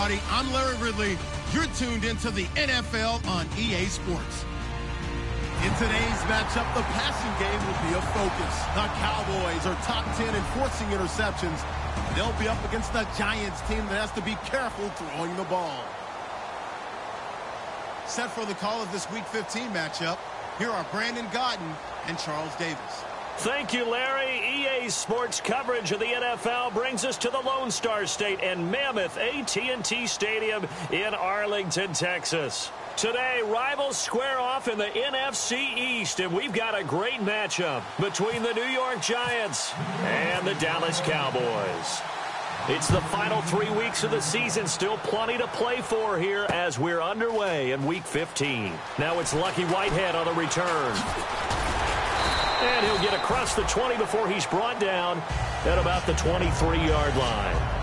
everybody. I'm Larry Ridley. You're tuned into the NFL on EA Sports. In today's matchup, the passing game will be a focus. The Cowboys are top 10 in forcing interceptions. They'll be up against the Giants team that has to be careful throwing the ball. Set for the call of this Week 15 matchup, here are Brandon Gaudin and Charles Davis. Thank you, Larry. EA Sports coverage of the NFL brings us to the Lone Star State and Mammoth AT&T Stadium in Arlington, Texas. Today, rivals square off in the NFC East, and we've got a great matchup between the New York Giants and the Dallas Cowboys. It's the final 3 weeks of the season, still plenty to play for here as we're underway in Week 15. Now it's Lucky Whitehead on the return. And he'll get across the 20 before he's brought down at about the 23-yard line.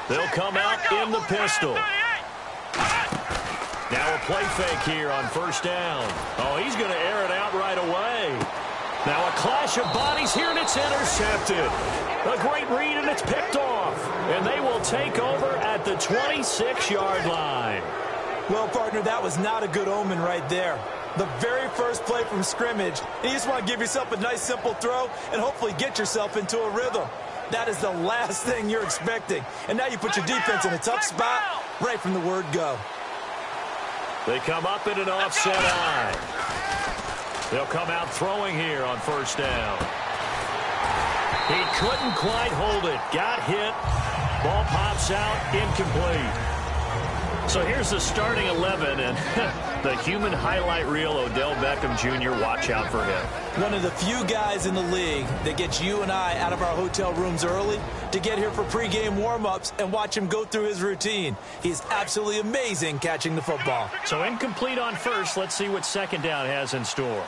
They'll come out in the pistol. Now a play fake here on first down. Oh, he's going to air it out right away. Now a clash of bodies here, and it's intercepted. A great read, and it's picked off. And they will take over at the 26-yard line. Well, partner, that was not a good omen right there. The very first play from scrimmage, you just want to give yourself a nice, simple throw and hopefully get yourself into a rhythm. That is the last thing you're expecting. And now you put your defense in a tough spot right from the word go. They come up in an offset eye. They'll come out throwing here on first down. He couldn't quite hold it. Got hit. Ball pops out. Incomplete. So here's the starting 11, and the human highlight reel, Odell Beckham Jr., watch out for him. One of the few guys in the league that gets you and I out of our hotel rooms early to get here for pregame warm-ups and watch him go through his routine. He's absolutely amazing catching the football. So incomplete on first. Let's see what second down has in store.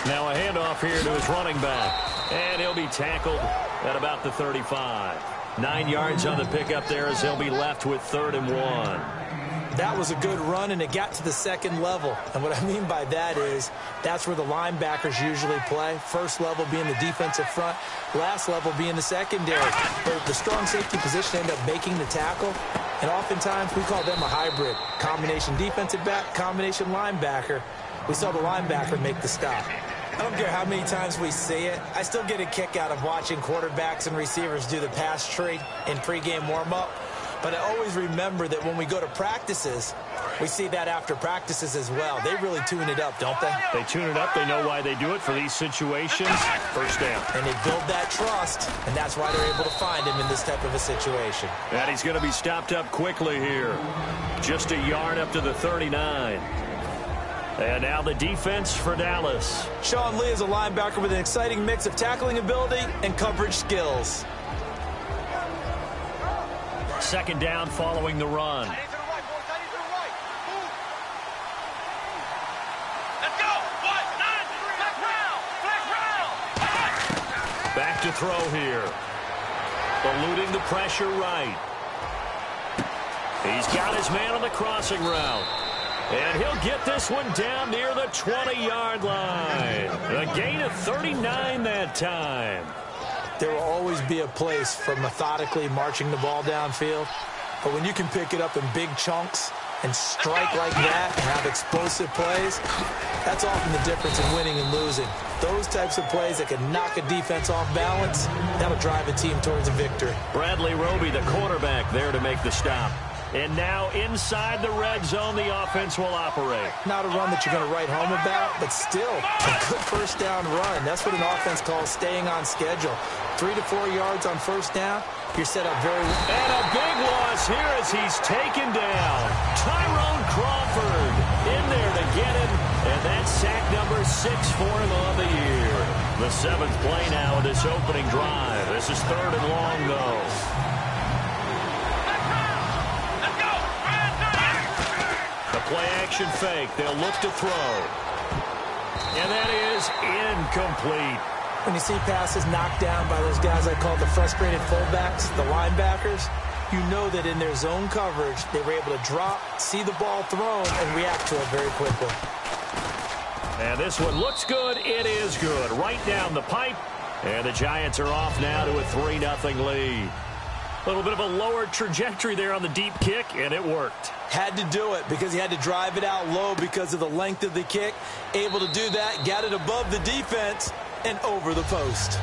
Now a handoff here to his running back, and he'll be tackled at about the 35. 9 yards on the pickup there as they'll be left with 3rd and 1. That was a good run, and it got to the second level. And what I mean by that is that's where the linebackers usually play. First level being the defensive front, last level being the secondary. But the strong safety position ended up making the tackle, and oftentimes we call them a hybrid. Combination defensive back, combination linebacker. We saw the linebacker make the stop. I don't care how many times we see it. I still get a kick out of watching quarterbacks and receivers do the pass tree in pregame warm-up. But I always remember that when we go to practices, we see that after practices as well. They really tune it up, don't they? They tune it up. They know why they do it for these situations. First down. And they build that trust, and that's why they're able to find him in this type of a situation. And he's going to be stopped up quickly here. Just a yard up to the 39. And now the defense for Dallas. Sean Lee is a linebacker with an exciting mix of tackling ability and coverage skills. Second down following the run. Back to throw here. Eluding the pressure right. He's got his man on the crossing route. And he'll get this one down near the 20-yard line. A gain of 39 that time. There will always be a place for methodically marching the ball downfield. But when you can pick it up in big chunks and strike like that and have explosive plays, that's often the difference in winning and losing. Those types of plays that can knock a defense off balance, that'll drive a team towards a victory. Bradley Roby, the quarterback, there to make the stop. And now inside the red zone, the offense will operate. Not a run that you're going to write home about, but still a good first down run. That's what an offense calls staying on schedule. 3 to 4 yards on first down, you're set up very well. And a big loss here as he's taken down. Tyrone Crawford in there to get him. And that's sack number 6 for him on the year. The 7th play now of this opening drive. This is 3rd and long, though. Play-action fake. They'll look to throw. And that is incomplete. When you see passes knocked down by those guys I call the frustrated fullbacks, the linebackers, you know that in their zone coverage, they were able to drop, see the ball thrown, and react to it very quickly. And this one looks good. It is good. Right down the pipe. And the Giants are off now to a 3-0 lead. A little bit of a lower trajectory there on the deep kick, and it worked. Had to do it because he had to drive it out low because of the length of the kick. Able to do that, got it above the defense and over the post.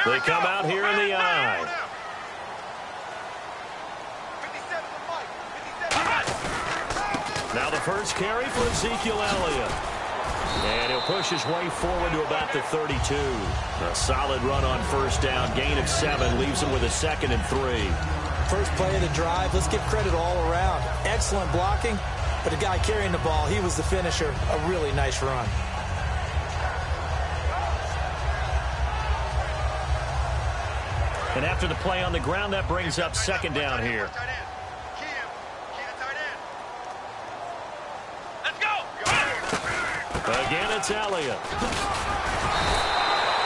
They come out here in the eye. Now the first carry for Ezekiel Elliott. And he'll push his way forward to about the 32. A solid run on first down. Gain of 7 leaves him with a 2nd and 3. First play of the drive. Let's give credit all around. Excellent blocking, but the guy carrying the ball, he was the finisher. A really nice run. And after the play on the ground, that brings up 2nd down here. Again, it's Elliott.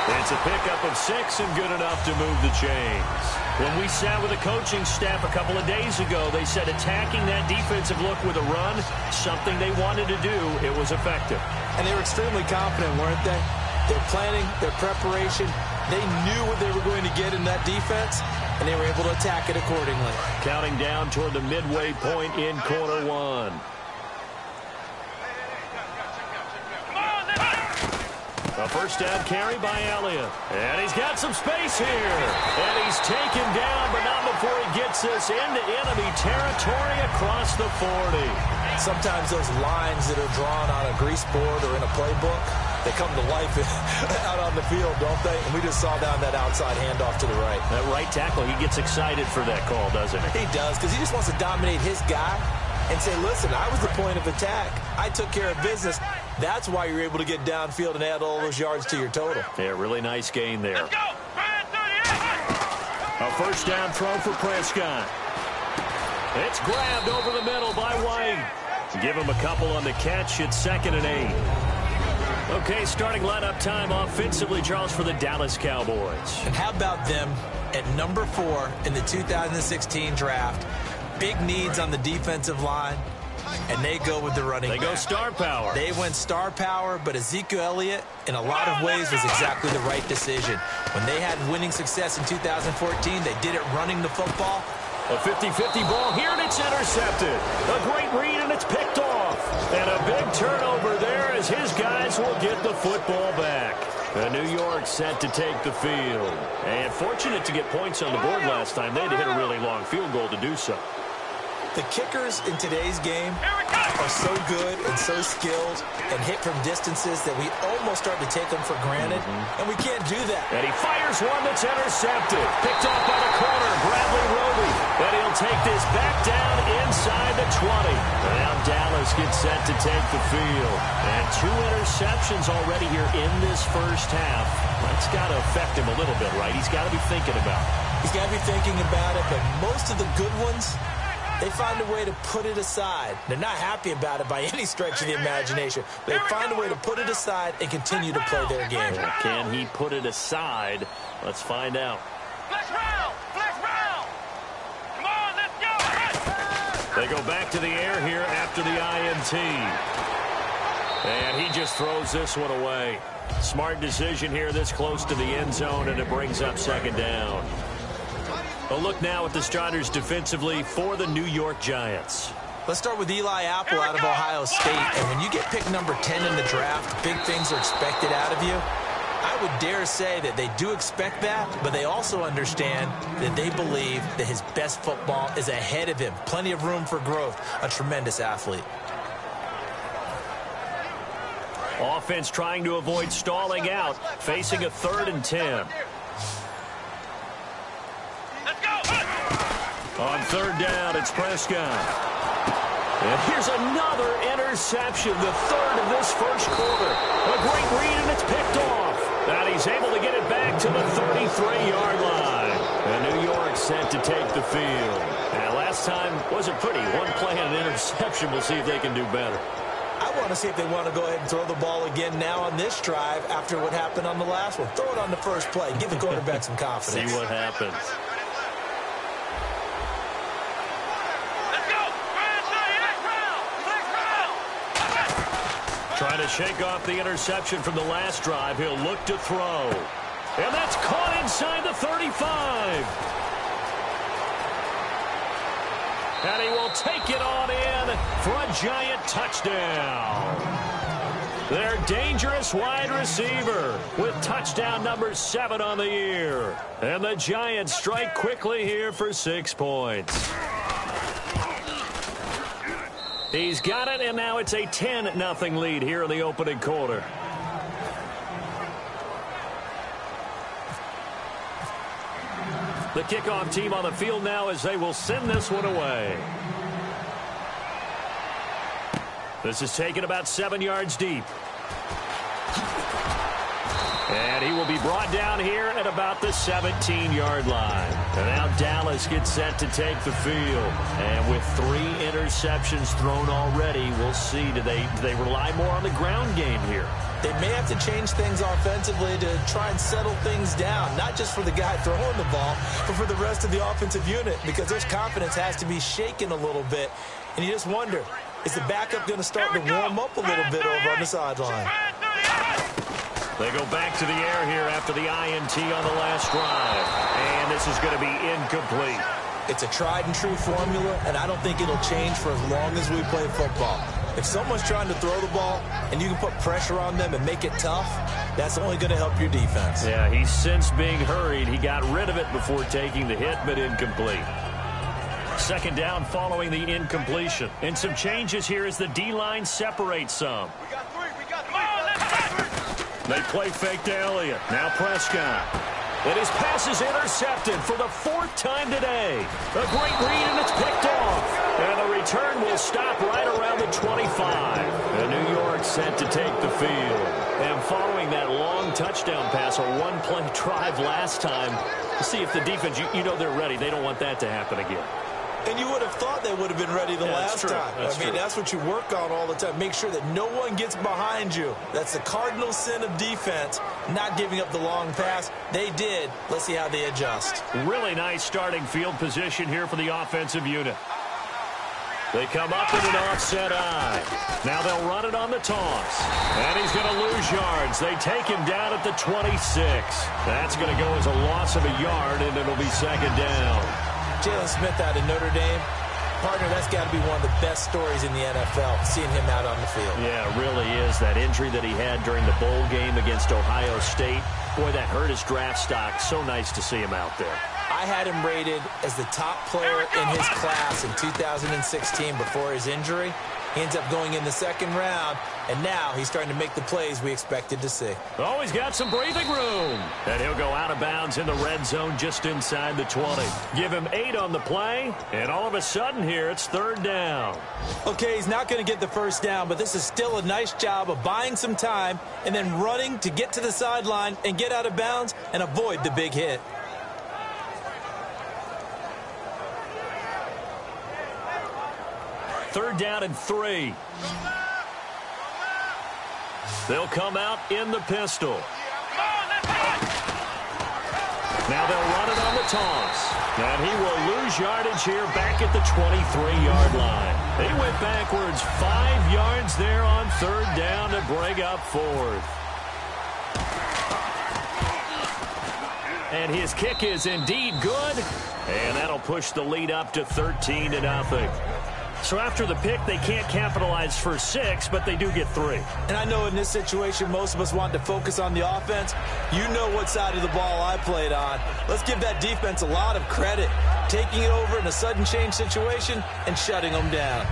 It's a pickup of 6 and good enough to move the chains. When we sat with the coaching staff a couple of days ago, they said attacking that defensive look with a run, something they wanted to do, it was effective. And they were extremely confident, weren't they? Their planning, their preparation, they knew what they were going to get in that defense, and they were able to attack it accordingly. Counting down toward the midway point in quarter 1. A first down carry by Elliott. And he's got some space here. And he's taken down, but not before he gets this into enemy territory across the 40. Sometimes those lines that are drawn on a grease board or in a playbook, they come to life out on the field, don't they? And we just saw down that outside handoff to the right. That right tackle, he gets excited for that call, doesn't he? He does, because he just wants to dominate his guy and say, listen, I was the point of attack. I took care of business. That's why you're able to get downfield and add all those yards to your total. Yeah, really nice gain there. Let's go. A first down throw for Prescott. It's grabbed over the middle by White. Give him a couple on the catch. It's 2nd and 8. Okay, starting lineup time offensively, Charles, for the Dallas Cowboys. And how about them at number 4 in the 2016 draft? Big needs on the defensive line, and they go with the running back. They go star power. They went star power, but Ezekiel Elliott, in a lot of ways, was exactly the right decision. When they had winning success in 2014, they did it running the football. A 50-50 ball here, and it's intercepted. A great read, and it's picked off. And a big turnover there as his guys will get the football back. The New York set to take the field. And fortunate to get points on the board last time. They had to hit a really long field goal to do so. The kickers in today's game are so good and so skilled and hit from distances that we almost start to take them for granted, and we can't do that. And he fires one that's intercepted. Picked off by the corner, Bradley Roby. And he'll take this back down inside the 20. Now Dallas gets set to take the field. And 2 interceptions already here in this first half. That's got to affect him a little bit, right? He's got to be thinking about it. He's got to be thinking about it, but most of the good ones, they find a way to put it aside. They're not happy about it by any stretch of the imagination. They find a way to put it aside and continue to play their game. Can he put it aside? Let's find out. Flex round! Flex round! Come on, let's go! They go back to the air here after the INT. And he just throws this one away. Smart decision here this close to the end zone, and it brings up 2nd down. A look now at the starters defensively for the New York Giants. Let's start with Eli Apple out of Ohio State. And when you get picked number 10 in the draft, big things are expected out of you. I would dare say that they do expect that, but they also understand that they believe that his best football is ahead of him. Plenty of room for growth. A tremendous athlete. Offense trying to avoid stalling out, facing a 3rd and 10. Let's go. On 3rd down, it's Prescott. And here's another interception, the 3rd of this first quarter. A great read, and it's picked off. And he's able to get it back to the 33-yard line. And New York set to take the field. And last time wasn't pretty. One play and an interception. We'll see if they can do better. I want to see if they want to go ahead and throw the ball again now on this drive after what happened on the last one. Throw it on the first play. Give the quarterback some confidence. See what happens. Trying to shake off the interception from the last drive. He'll look to throw. And that's caught inside the 35. And he will take it on in for a giant touchdown. Their dangerous wide receiver with touchdown number 7 on the year. And the Giants strike quickly here for 6 points. He's got it, and now it's a 10-0 lead here in the opening quarter. The kickoff team on the field now as they will send this one away. This is taken about 7 yards deep. And he will be brought down here at about the 17-yard line. And now Dallas gets set to take the field. And with 3 interceptions thrown already, we'll see. Do they rely more on the ground game here? They may have to change things offensively to try and settle things down, not just for the guy throwing the ball, but for the rest of the offensive unit, because their confidence has to be shaken a little bit. And you just wonder, is the backup going to start to warm up a little bit over on the sideline? They go back to the air here after the INT on the last drive. And this is going to be incomplete. It's a tried-and-true formula, and I don't think it'll change for as long as we play football. If someone's trying to throw the ball and you can put pressure on them and make it tough, that's only going to help your defense. Yeah, he's since being hurried. He got rid of it before taking the hit, but incomplete. 2nd down following the incompletion. And some changes here as the D-line separates some. We got 3. We got 3. They play fake to Elliott. Now Prescott. And his pass is intercepted for the 4th time today. A great read, and it's picked off. And the return will stop right around the 25. And New York set to take the field. And following that long touchdown pass, a one-play drive last time, to see if the defense, you know they're ready. They don't want that to happen again. And you would have thought they would have been ready the last time. That's what you work on all the time. Make sure that no one gets behind you. That's the cardinal sin of defense, not giving up the long pass. They did. Let's see how they adjust. Really nice starting field position here for the offensive unit. They come up in an offset eye. Now they'll run it on the toss. And he's going to lose yards. They take him down at the 26. That's going to go as a loss of a yard, and it'll be 2nd down. Jalen Smith out of Notre Dame. Partner, that's got to be one of the best stories in the NFL, seeing him out on the field. Yeah, it really is. That injury that he had during the bowl game against Ohio State, boy, that hurt his draft stock. So nice to see him out there. I had him rated as the top player in his class in 2016 before his injury. He ends up going in the 2nd round, and now he's starting to make the plays we expected to see. Oh, he's got some breathing room. And he'll go out of bounds in the red zone just inside the 20. Give him 8 on the play, and all of a sudden here, it's 3rd down. Okay, he's not going to get the 1st down, but this is still a nice job of buying some time and then running to get to the sideline and get out of bounds and avoid the big hit. Third down and 3. They'll come out in the pistol. Now they'll run it on the toss. And he will lose yardage here back at the 23-yard line. They went backwards 5 yards there on 3rd down to bring up 4th. And his kick is indeed good. And that'll push the lead up to 13-0. So after the pick, they can't capitalize for 6, but they do get 3. And I know in this situation, most of us want to focus on the offense. You know what side of the ball I played on. Let's give that defense a lot of credit, taking it over in a sudden change situation and shutting them down.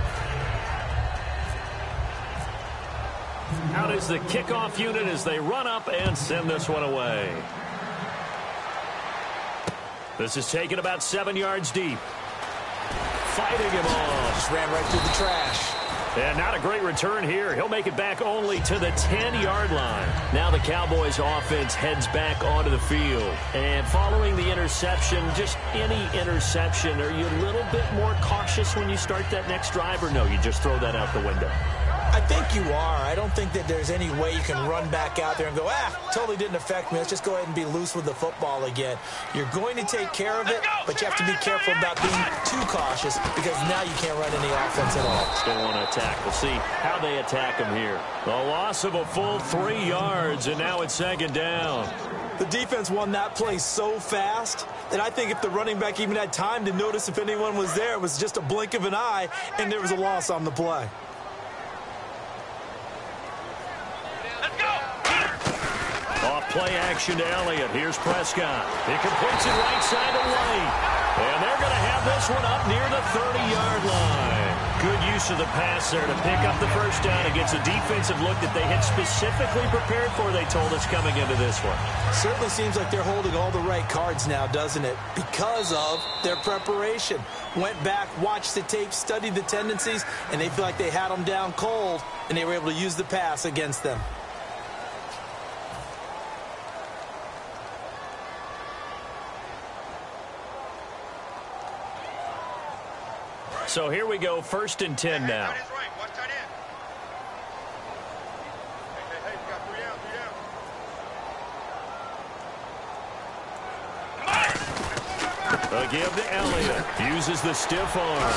Out is the kickoff unit as they run up and send this one away. This is taken about 7 yards deep. Fighting him off. Just ran right through the trash. And not a great return here. He'll make it back only to the 10-yard line. Now the Cowboys offense heads back onto the field. And following the interception, just any interception, are you a little bit more cautious when you start that next drive, or no, you just throw that out the window? I think you are. I don't think that there's any way you can run back out there and go, totally didn't affect me. Let's just go ahead and be loose with the football again. You're going to take care of it, but you have to be careful about being too cautious because now you can't run any offense at all. Still want to attack. We'll see how they attack him here. The loss of a full 3 yards, and now it's second down. The defense won that play so fast that I think if the running back even had time to notice if anyone was there, it was just a blink of an eye, and there was a loss on the play. Off play action to Elliott. Here's Prescott. He completes it right side to White. And they're going to have this one up near the 30-yard line. Good use of the pass there to pick up the first down against a defensive look that they had specifically prepared for, they told us, coming into this one. Certainly seems like they're holding all the right cards now, doesn't it? Because of their preparation. Went back, watched the tape, studied the tendencies, and they feel like they had them down cold, and they were able to use the pass against them. So here we go, 1st and 10 now. A give to Elliott. Uses the stiff arm.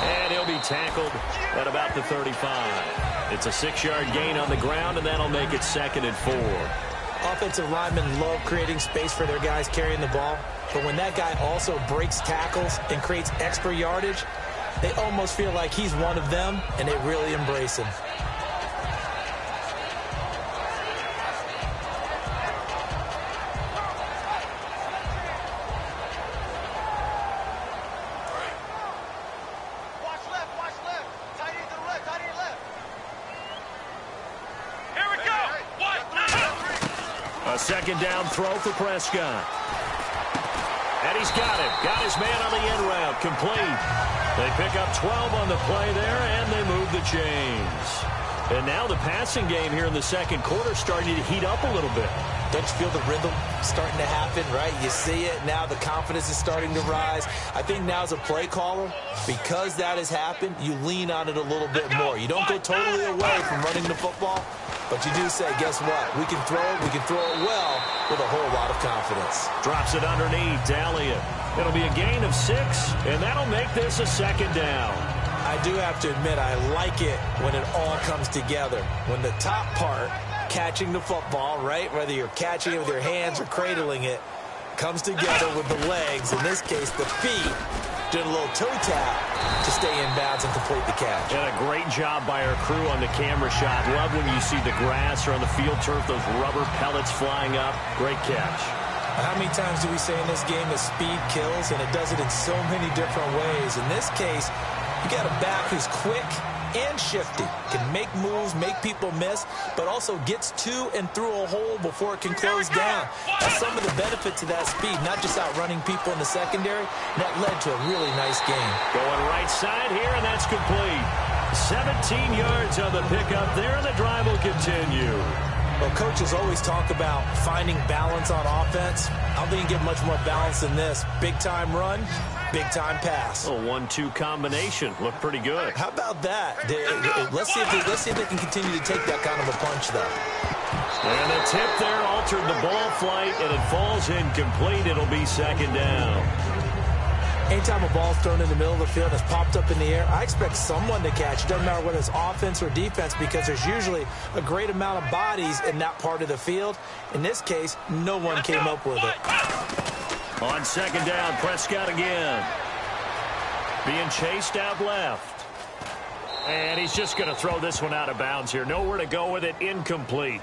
And he'll be tackled at about the 35. It's a 6-yard gain on the ground, and that'll make it 2nd and 4. Offensive linemen love creating space for their guys carrying the ball. But when that guy also breaks tackles and creates extra yardage, they almost feel like he's one of them, and they really embrace him. Watch left. Tight end to the left, tight end left. Here we go. A 2nd down throw for Prescott. And he's got him. Got his man on the end route. Complete. They pick up 12 on the play there, and they move the chains. And now the passing game here in the 2nd quarter starting to heat up a little bit. Don't you feel the rhythm starting to happen, right? You see it now. The confidence is starting to rise. I think now as a play caller, because that has happened, you lean on it a little bit more. You don't go totally away from running the football, but you do say, guess what? We can throw it well with a whole lot of confidence. Drops it underneath to Elliott. It'll be a gain of 6, and that'll make this a 2nd down. I do have to admit, I like it when it all comes together. When the top part, catching the football, right, whether you're catching it with your hands or cradling it, comes together with the legs, in this case the feet, doing a little toe tap to stay in bounds and complete the catch. And a great job by our crew on the camera shot. Love when you see the grass or on the field turf, those rubber pellets flying up. Great catch. How many times do we say in this game that speed kills, and it does it in so many different ways? In this case, you got a back who's quick and shifty, can make moves, make people miss, but also gets to and through a hole before it can close down. That's some of the benefits of that speed, not just outrunning people in the secondary. That led to a really nice game. Going right side here, and that's complete. 17 yards on the pickup there, and the drive will continue. Well, coaches always talk about finding balance on offense. I don't think you get much more balance than this. Big-time run, big-time pass. A 1-2 combination. Looked pretty good. How about that? Let's see if they can continue to take that kind of a punch, though. And the tip there altered the ball flight, and it falls incomplete. It'll be 2nd down. Anytime a ball's thrown in the middle of the field and it's popped up in the air, I expect someone to catch. It doesn't matter whether it's offense or defense, because there's usually a great amount of bodies in that part of the field. In this case, no one came up with it. On 2nd down, Prescott again. Being chased out left. And he's just going to throw this one out of bounds here. Nowhere to go with it. Incomplete.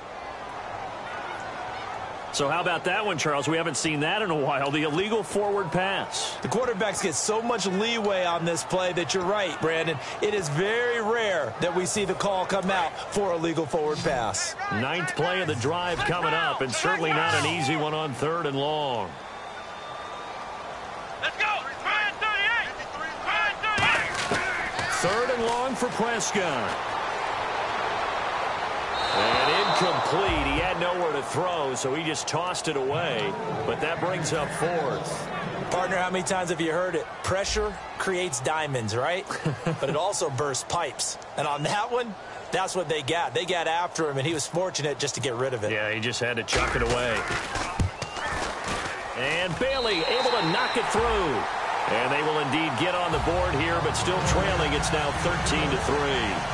So how about that one, Charles? We haven't seen that in a while. The illegal forward pass. The quarterbacks get so much leeway on this play that you're right, Brandon. It is very rare that we see the call come out for a legal forward pass. 9th play of the drive coming up, and certainly not an easy one on 3rd and long. Let's go. 3rd and long for Prescott. And incomplete. He had nowhere to throw, so he just tossed it away. But that brings up 4th. Partner, how many times have you heard it? Pressure creates diamonds, right? But it also bursts pipes. And on that one, that's what they got. They got after him, and he was fortunate just to get rid of it. Yeah, he just had to chuck it away. And Bailey able to knock it through. And they will indeed get on the board here, but still trailing. It's now 13-3.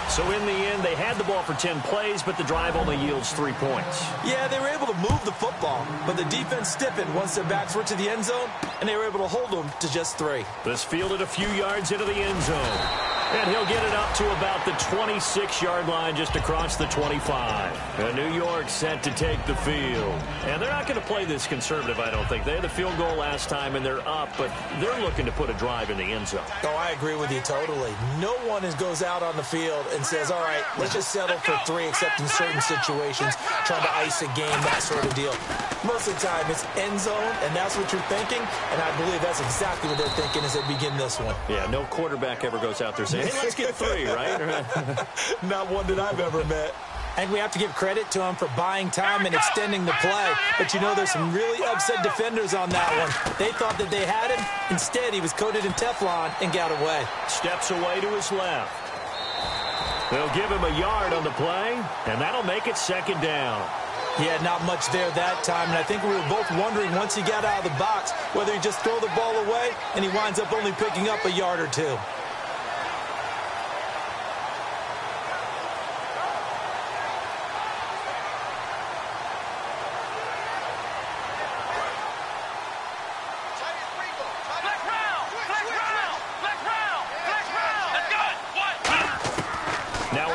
So in the end, they had the ball for 10 plays, but the drive only yields 3 points. Yeah, they were able to move the football, but the defense stiffened once their backs were to the end zone, and they were able to hold them to just 3. This fielded a few yards into the end zone. And he'll get it up to about the 26-yard line, just across the 25. And New York set to take the field. And they're not going to play this conservative, I don't think. They had the field goal last time, and they're up, but they're looking to put a drive in the end zone. Oh, I agree with you totally. No one goes out on the field and says, all right, let's just settle for 3, except in certain situations, trying to ice a game, that sort of deal. Most of the time, it's end zone, and that's what you're thinking, and I believe that's exactly what they're thinking as they begin this one. Yeah, no quarterback ever goes out there saying, hey, let's get 3, right? Not one that I've ever met. And we have to give credit to him for buying time and extending the play. But, you know, there's some really upset defenders on that one. They thought that they had him. Instead, he was coated in Teflon and got away. Steps away to his left. They'll give him a yard on the play, and that'll make it 2nd down. He had not much there that time, and I think we were both wondering once he got out of the box whether he'd just throw the ball away, and he winds up only picking up a yard or 2.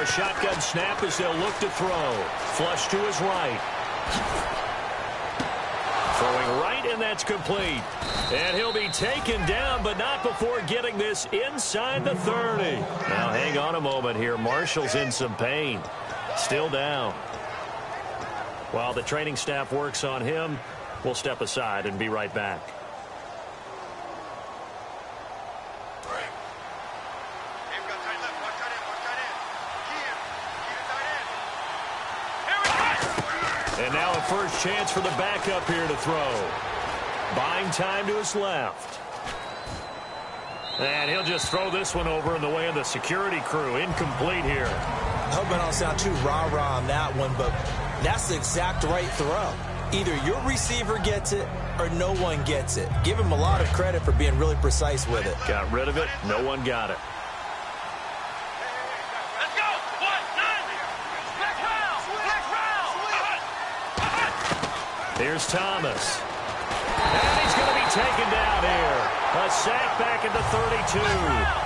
Shotgun snap as they'll look to throw. Flush to his right. Throwing right, and that's complete. And he'll be taken down, but not before getting this inside the 30. Now, hang on a moment here. Marshall's in some pain. Still down. While the training staff works on him, we'll step aside and be right back. And now a first chance for the backup here to throw. Buying time to his left. And he'll just throw this one over in the way of the security crew. Incomplete here. I hope I don't sound too rah-rah on that one, but that's the exact right throw. Either your receiver gets it or no one gets it. Give him a lot of credit for being really precise with it. Got rid of it. No one got it. Here's Thomas. And he's going to be taken down here. A sack back at the 32.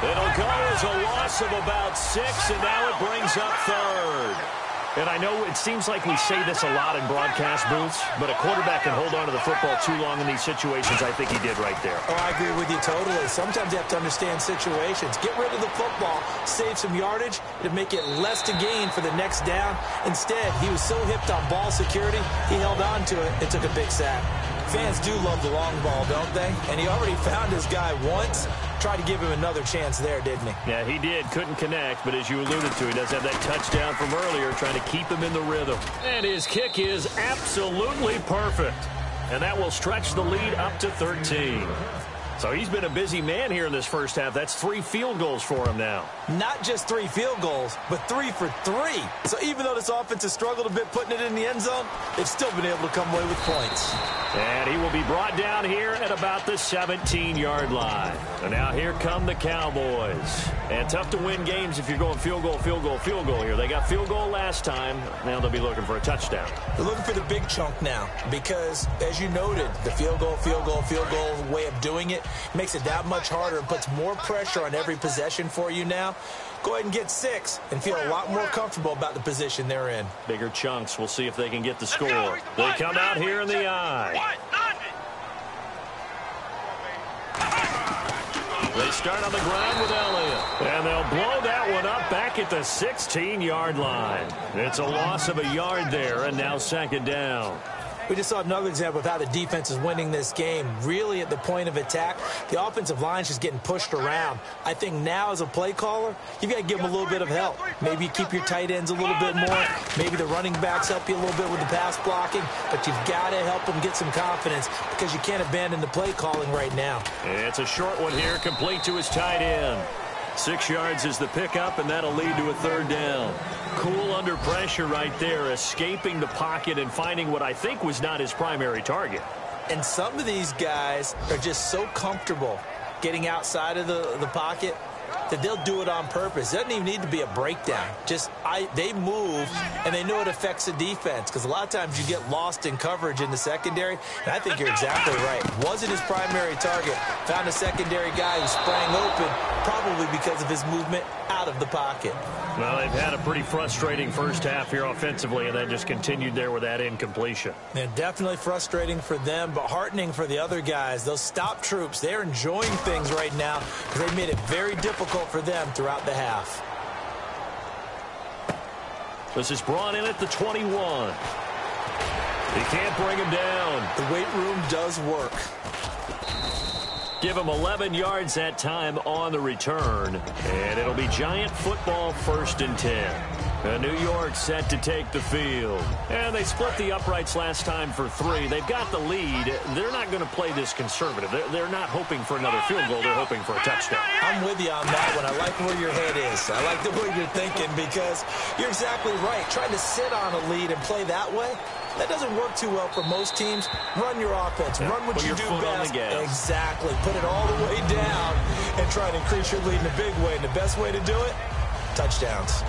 It'll go as a loss of about 6, and now it brings up 3rd. And I know it seems like we say this a lot in broadcast booths, but a quarterback can hold on to the football too long in these situations. I think he did right there. Oh, I agree with you totally. Sometimes you have to understand situations. Get rid of the football, save some yardage to make it less to gain for the next down. Instead, he was so hipped on ball security, he held on to it and took a big sack. Fans do love the long ball, don't they? And he already found his guy once. Tried to give him another chance there, didn't he? Yeah, he did. Couldn't connect, but as you alluded to, he does have that touchdown from earlier, trying to keep him in the rhythm. And his kick is absolutely perfect. And that will stretch the lead up to 13. So he's been a busy man here in this first half. That's 3 field goals for him now. Not just 3 field goals, but 3 for 3. So even though this offense has struggled a bit putting it in the end zone, they've still been able to come away with points. And he will be brought down here at about the 17-yard line. And now here come the Cowboys. And tough to win games if you're going field goal, field goal, field goal here. They got field goal last time. Now they'll be looking for a touchdown. They're looking for the big chunk now because, as you noted, the field goal way of doing it makes it that much harder and puts more pressure on every possession for you now. go ahead and get 6 and feel a lot more comfortable about the position they're in. Bigger chunks. We'll see if they can get the score. They come out here in the I. They start on the ground with Elliott. And they'll blow that one up back at the 16-yard line. It's a loss of a yard there, and now second down. We just saw another example of how the defense is winning this game. Really at the point of attack, the offensive line's just getting pushed around. I think now as a play caller, you've got to give them a little bit of help. Maybe you keep your tight ends a little bit more. Maybe the running backs help you a little bit with the pass blocking. But you've got to help them get some confidence because you can't abandon the play calling right now. It's a short one here, complete to his tight end. 6 yards is the pickup, and that'll lead to a third down. Cool under pressure right there, escaping the pocket and finding what I think was not his primary target. And some of these guys are just so comfortable getting outside of the pocket that they'll do it on purpose. It doesn't even need to be a breakdown. They move, and they know it affects the defense because a lot of times you get lost in coverage in the secondary, and I think you're exactly right. Wasn't his primary target. Found a secondary guy who sprang open, probably because of his movement out of the pocket. Well, they've had a pretty frustrating first half here offensively, and then just continued there with that incompletion. And definitely frustrating for them, but heartening for the other guys. Those stop troops, they're enjoying things right now because they made it very difficult for them throughout the half. This is brought in at the 21. He can't bring him down. The weight room does work. Give him 11 yards that time on the return. And it'll be Giant football 1st and 10. New York set to take the field. And they split the uprights last time for 3. They've got the lead. They're not going to play this conservative. They're not hoping for another field goal. They're hoping for a touchdown. I'm with you on that one. I like where your head is. I like the way you're thinking because you're exactly right. Trying to sit on a lead and play that way, that doesn't work too well for most teams. Run your offense. Run what you do best. Exactly. Put it all the way down and try to increase your lead in a big way. And the best way to do it, touchdowns.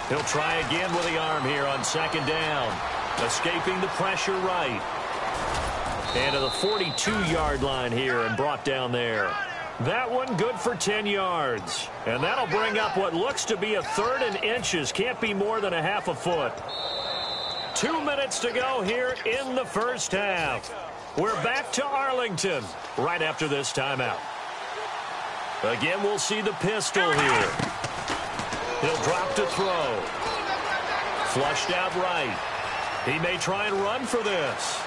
He'll try again with the arm here on second down. Escaping the pressure right. And to the 42-yard line here and brought down there. That one good for 10 yards. And that'll bring up what looks to be a 3rd and inches. Can't be more than a half a foot. 2 minutes to go here in the first half. We're back to Arlington right after this timeout. Again, we'll see the pistol here. He'll drop to throw. Flushed out right. He may try and run for this.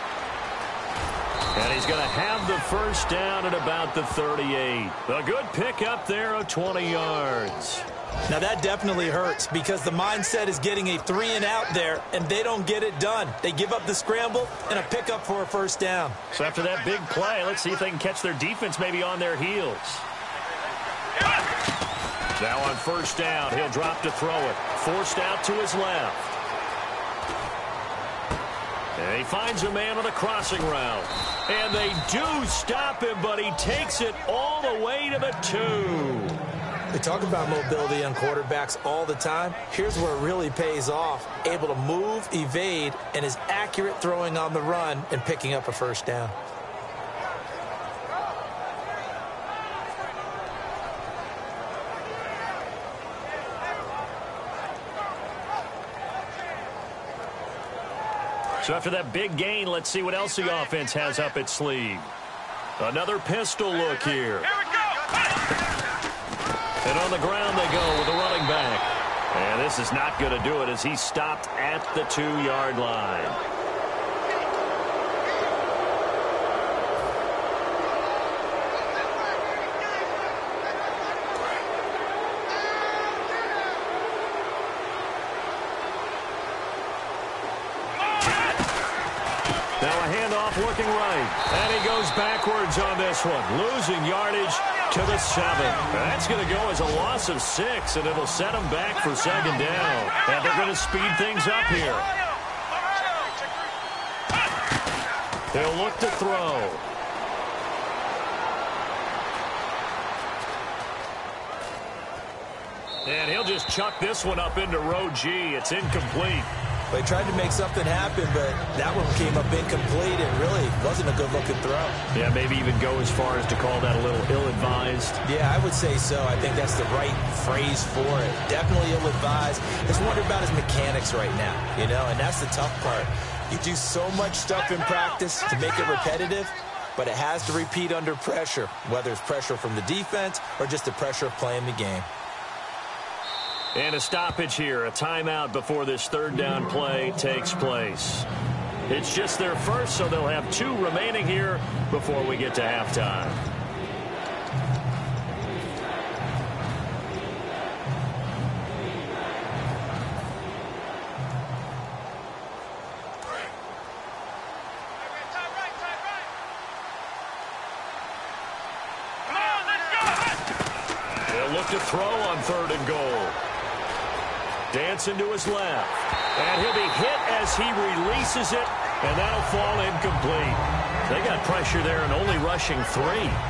And he's going to have the first down at about the 38. A good pickup there of 20 yards. Now that definitely hurts because the mindset is getting a 3-and-out there, and they don't get it done. They give up the scramble and a pickup for a first down. So after that big play, let's see if they can catch their defense maybe on their heels. Now on first down, he'll drop to throw it. Forced out to his left. And he finds a man on a crossing route. And they do stop him, but he takes it all the way to the 2. We talk about mobility on quarterbacks all the time. Here's where it really pays off. Able to move, evade, and is accurate throwing on the run and picking up a first down. So after that big gain, let's see what else the offense has up its sleeve. Another pistol look here. And on the ground they go with the running back. And this is not going to do it as he stopped at the 2-yard line. Now a handoff looking right. And he goes backwards on this one. Losing yardage to the 7. That's going to go as a loss of 6, and it'll set them back for second down. And they're going to speed things up here. They'll look to throw. And he'll just chuck this one up into row G. It's incomplete. They tried to make something happen, but that one came up incomplete and really wasn't a good-looking throw. Yeah, maybe even go as far as to call that a little ill-advised. Yeah, I would say so. I think that's the right phrase for it. Definitely ill-advised. Just wonder about his mechanics right now, you know, and that's the tough part. You do so much stuff in practice to make it repetitive, but it has to repeat under pressure, whether it's pressure from the defense or just the pressure of playing the game. And a stoppage here, a timeout before this third down play takes place. It's just their first, so they'll have 2 remaining here before we get to halftime. They'll look to throw on 3rd and goal. Dancing to his left. And he'll be hit as he releases it, and that'll fall incomplete. They got pressure there and only rushing 3.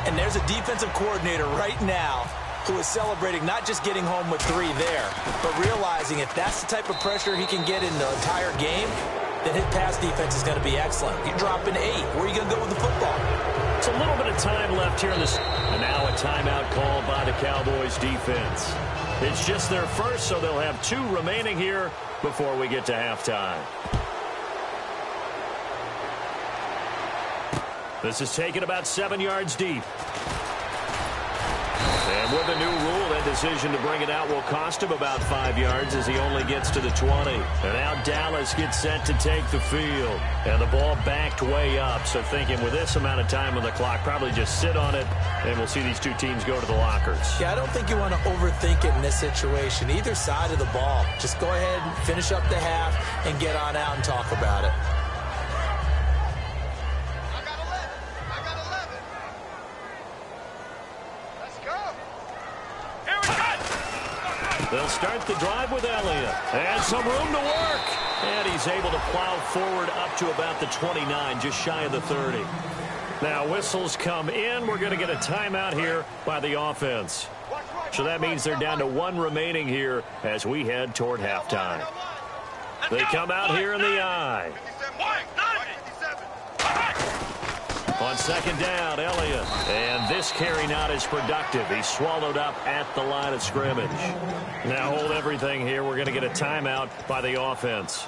And there's a defensive coordinator right now who is celebrating not just getting home with 3 there, but realizing if that's the type of pressure he can get in the entire game, then his pass defense is going to be excellent. You're dropping 8. Where are you going to go with the football? It's a little bit of time left here in this. And now a timeout called by the Cowboys defense. It's just their first, so they'll have 2 remaining here before we get to halftime. This is taken about 7 yards deep. And with the new rule, that decision to bring it out will cost him about 5 yards as he only gets to the 20. And now Dallas gets set to take the field. And the ball backed way up. So thinking with this amount of time on the clock, probably just sit on it, and we'll see these 2 teams go to the lockers. Yeah, I don't think you want to overthink it in this situation. Either side of the ball. Just go ahead and finish up the half and get on out and talk about it. They'll start the drive with Elliott. And some room to work. And he's able to plow forward up to about the 29, just shy of the 30. Now whistles come in. We're going to get a timeout here by the offense. So that means they're down to 1 remaining here as we head toward halftime. They come out here in the I. On 2nd down, Elliott. And this carry not as productive. He's swallowed up at the line of scrimmage. Now hold everything here. We're going to get a timeout by the offense.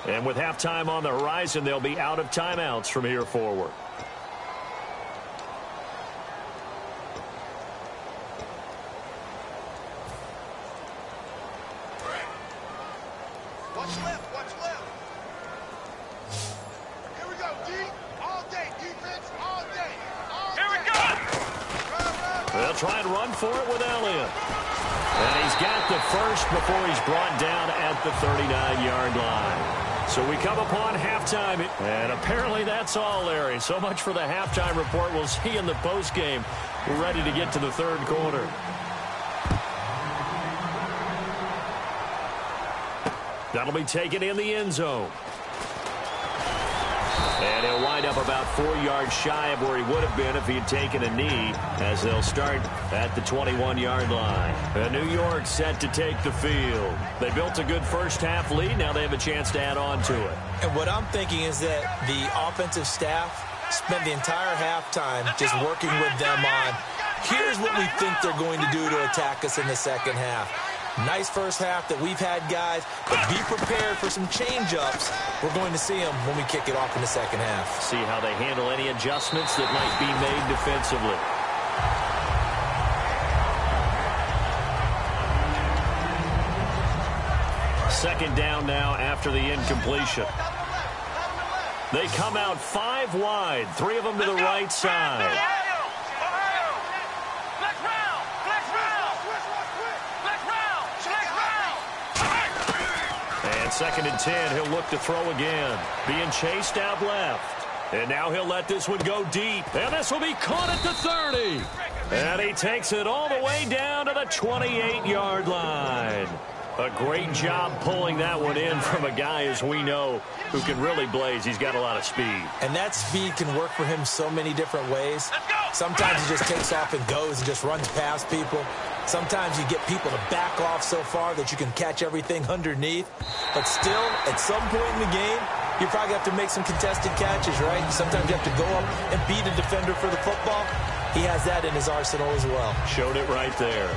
And with halftime on the horizon, they'll be out of timeouts from here forward. Watch left, watch left. Here we go, D. All day, defense, all day. Here we go. They'll try and run for it with Elliott. And he's got the first before he's brought down at the 39-yard line. So we come upon halftime, and apparently that's all, Larry. So much for the halftime report. We'll see you in the postgame. We're ready to get to the 3rd quarter. That'll be taken in the end zone. And he'll wind up about 4 yards shy of where he would have been if he had taken a knee, as they'll start at the 21-yard line. And New York set to take the field. They built a good first-half lead. Now they have a chance to add on to it. And what I'm thinking is that the offensive staff spent the entire halftime just working with them on, here's what we think they're going to do to attack us in the second half. Nice first half that we've had, guys, but be prepared for some change-ups. We're going to see them when we kick it off in the second half. See how they handle any adjustments that might be made defensively. Second down now after the incompletion. They come out 5 wide, 3 of them to the right side. And 2nd and 10, he'll look to throw again. Being chased out left. And now he'll let this one go deep. And this will be caught at the 30. And he takes it all the way down to the 28-yard line. A great job pulling that one in from a guy, as we know, who can really blaze. He's got a lot of speed. And that speed can work for him so many different ways. Sometimes he just takes off and goes and just runs past people. Sometimes you get people to back off so far that you can catch everything underneath. But still, at some point in the game, you probably have to make some contested catches, right? Sometimes you have to go up and beat a defender for the football. He has that in his arsenal as well. Showed it right there.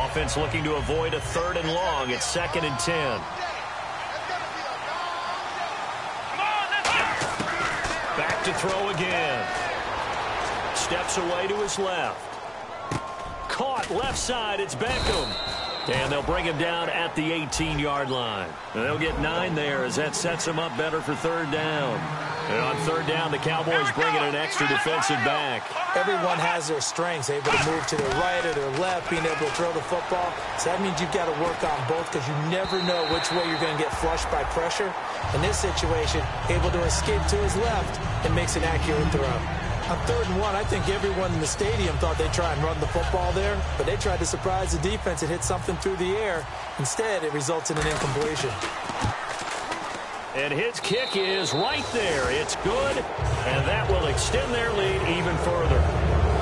Offense looking to avoid a 3rd and long. It's 2nd and 10. Back to throw again. Steps away to his left. Caught left side. It's Beckham. And they'll bring him down at the 18-yard line. And they'll get 9 there as that sets him up better for 3rd down. And on 3rd down, the Cowboys bring in an extra defensive back. Everyone has their strengths, able to move to their right or their left, being able to throw the football. So that means you've got to work on both because you never know which way you're going to get flushed by pressure. In this situation, able to escape to his left and makes an accurate throw. On 3rd and 1, I think everyone in the stadium thought they'd try and run the football there, but they tried to surprise the defense and hit something through the air. Instead, it results in an incompletion. And his kick is right there. It's good, and that will extend their lead even further.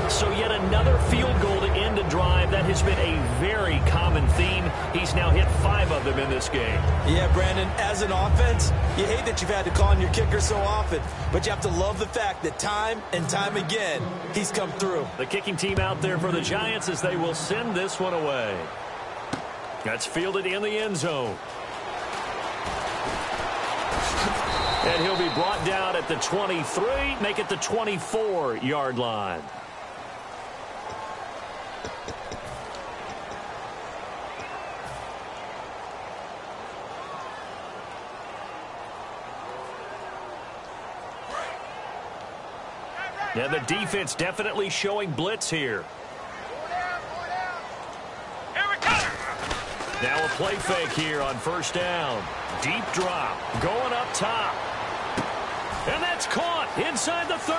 So yet another field goal to end a drive. That has been a very common theme. He's now hit 5 of them in this game. Yeah, Brandon, as an offense, you hate that you've had to call on your kicker so often, but you have to love the fact that time and time again, he's come through. The kicking team out there for the Giants as they will send this one away. That's fielded in the end zone. And he'll be brought down at the 23, make it the 24-yard line. And the defense definitely showing blitz here. Now a play fake here on 1st down. Deep drop, going up top. And that's caught inside the 30.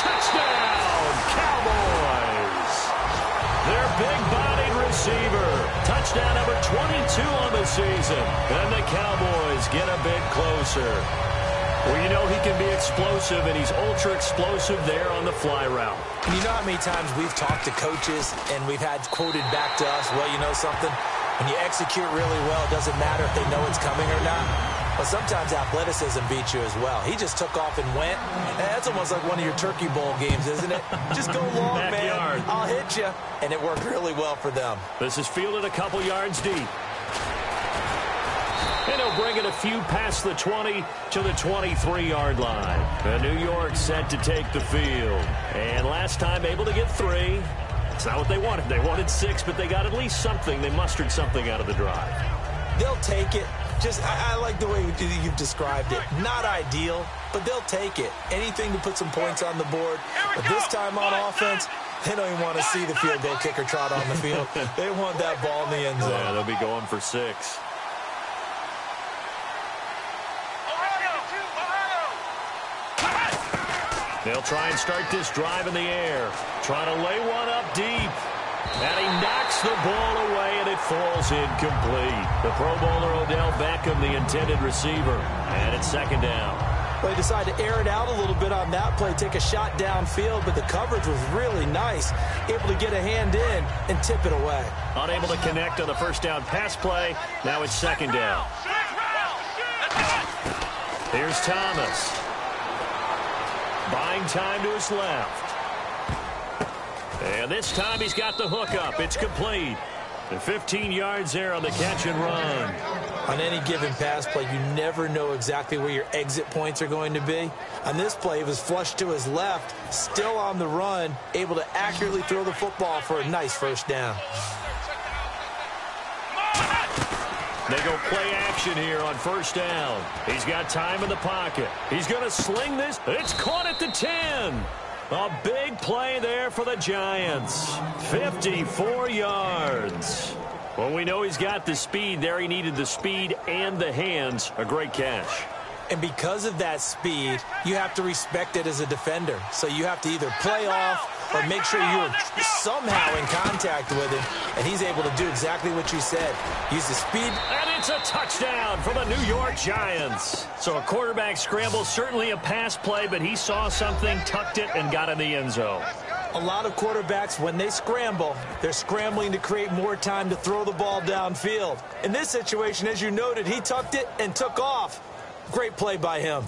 Touchdown, Cowboys. Their big-bodied receiver. Touchdown number 22 on the season. And the Cowboys get a bit closer. Well, you know he can be explosive, and he's ultra-explosive there on the fly route. You know how many times we've talked to coaches, and we've had quoted back to us, well, you know something? When you execute really well, it doesn't matter if they know it's coming or not. But sometimes athleticism beats you as well. He just took off and went. That's almost like one of your Turkey Bowl games, isn't it? Just go long, man. I'll hit you. And it worked really well for them. This is fielded a couple yards deep. And he'll bring it a few past the 20 to the 23-yard line. And New York set to take the field. And last time able to get 3. It's not what they wanted. They wanted 6, but they got at least something. They mustered something out of the drive. They'll take it. I like the way you've described it. Not ideal, but they'll take it. Anything to put some points on the board. But this time on offense, they don't even want to see the field goal kicker trot on the field. They want that ball in the end zone. Yeah, they'll be going for 6. They'll try and start this drive in the air. Trying to lay one up deep. And he knocks the ball away, and it falls incomplete. The Pro Bowler Odell Beckham, the intended receiver. And it's 2nd down. Well, he decided to air it out a little bit on that play, take a shot downfield, but the coverage was really nice. Able to get a hand in and tip it away. Unable to connect on the 1st down pass play. Now it's 2nd down. Here's Thomas. Buying time to his left. And this time he's got the hook up. It's complete. And 15 yards there on the catch and run. On any given pass play, you never know exactly where your exit points are going to be. On this play, it was flushed to his left, still on the run, able to accurately throw the football for a nice 1st down. They go play action here on 1st down. He's got time in the pocket. He's going to sling this. It's caught at the 10. A big play there for the Giants. 54 yards. Well, we know he's got the speed there. He needed the speed and the hands. A great catch. And because of that speed, you have to respect it as a defender. So you have to either play off or make sure you're somehow in contact with him. And he's able to do exactly what you said. Use the speed. And it's a touchdown for the New York Giants. So a quarterback scramble, certainly a pass play, but he saw something, tucked it, and got in the end zone. A lot of quarterbacks, when they scramble, they're scrambling to create more time to throw the ball downfield. In this situation, as you noted, he tucked it and took off. Great play by him.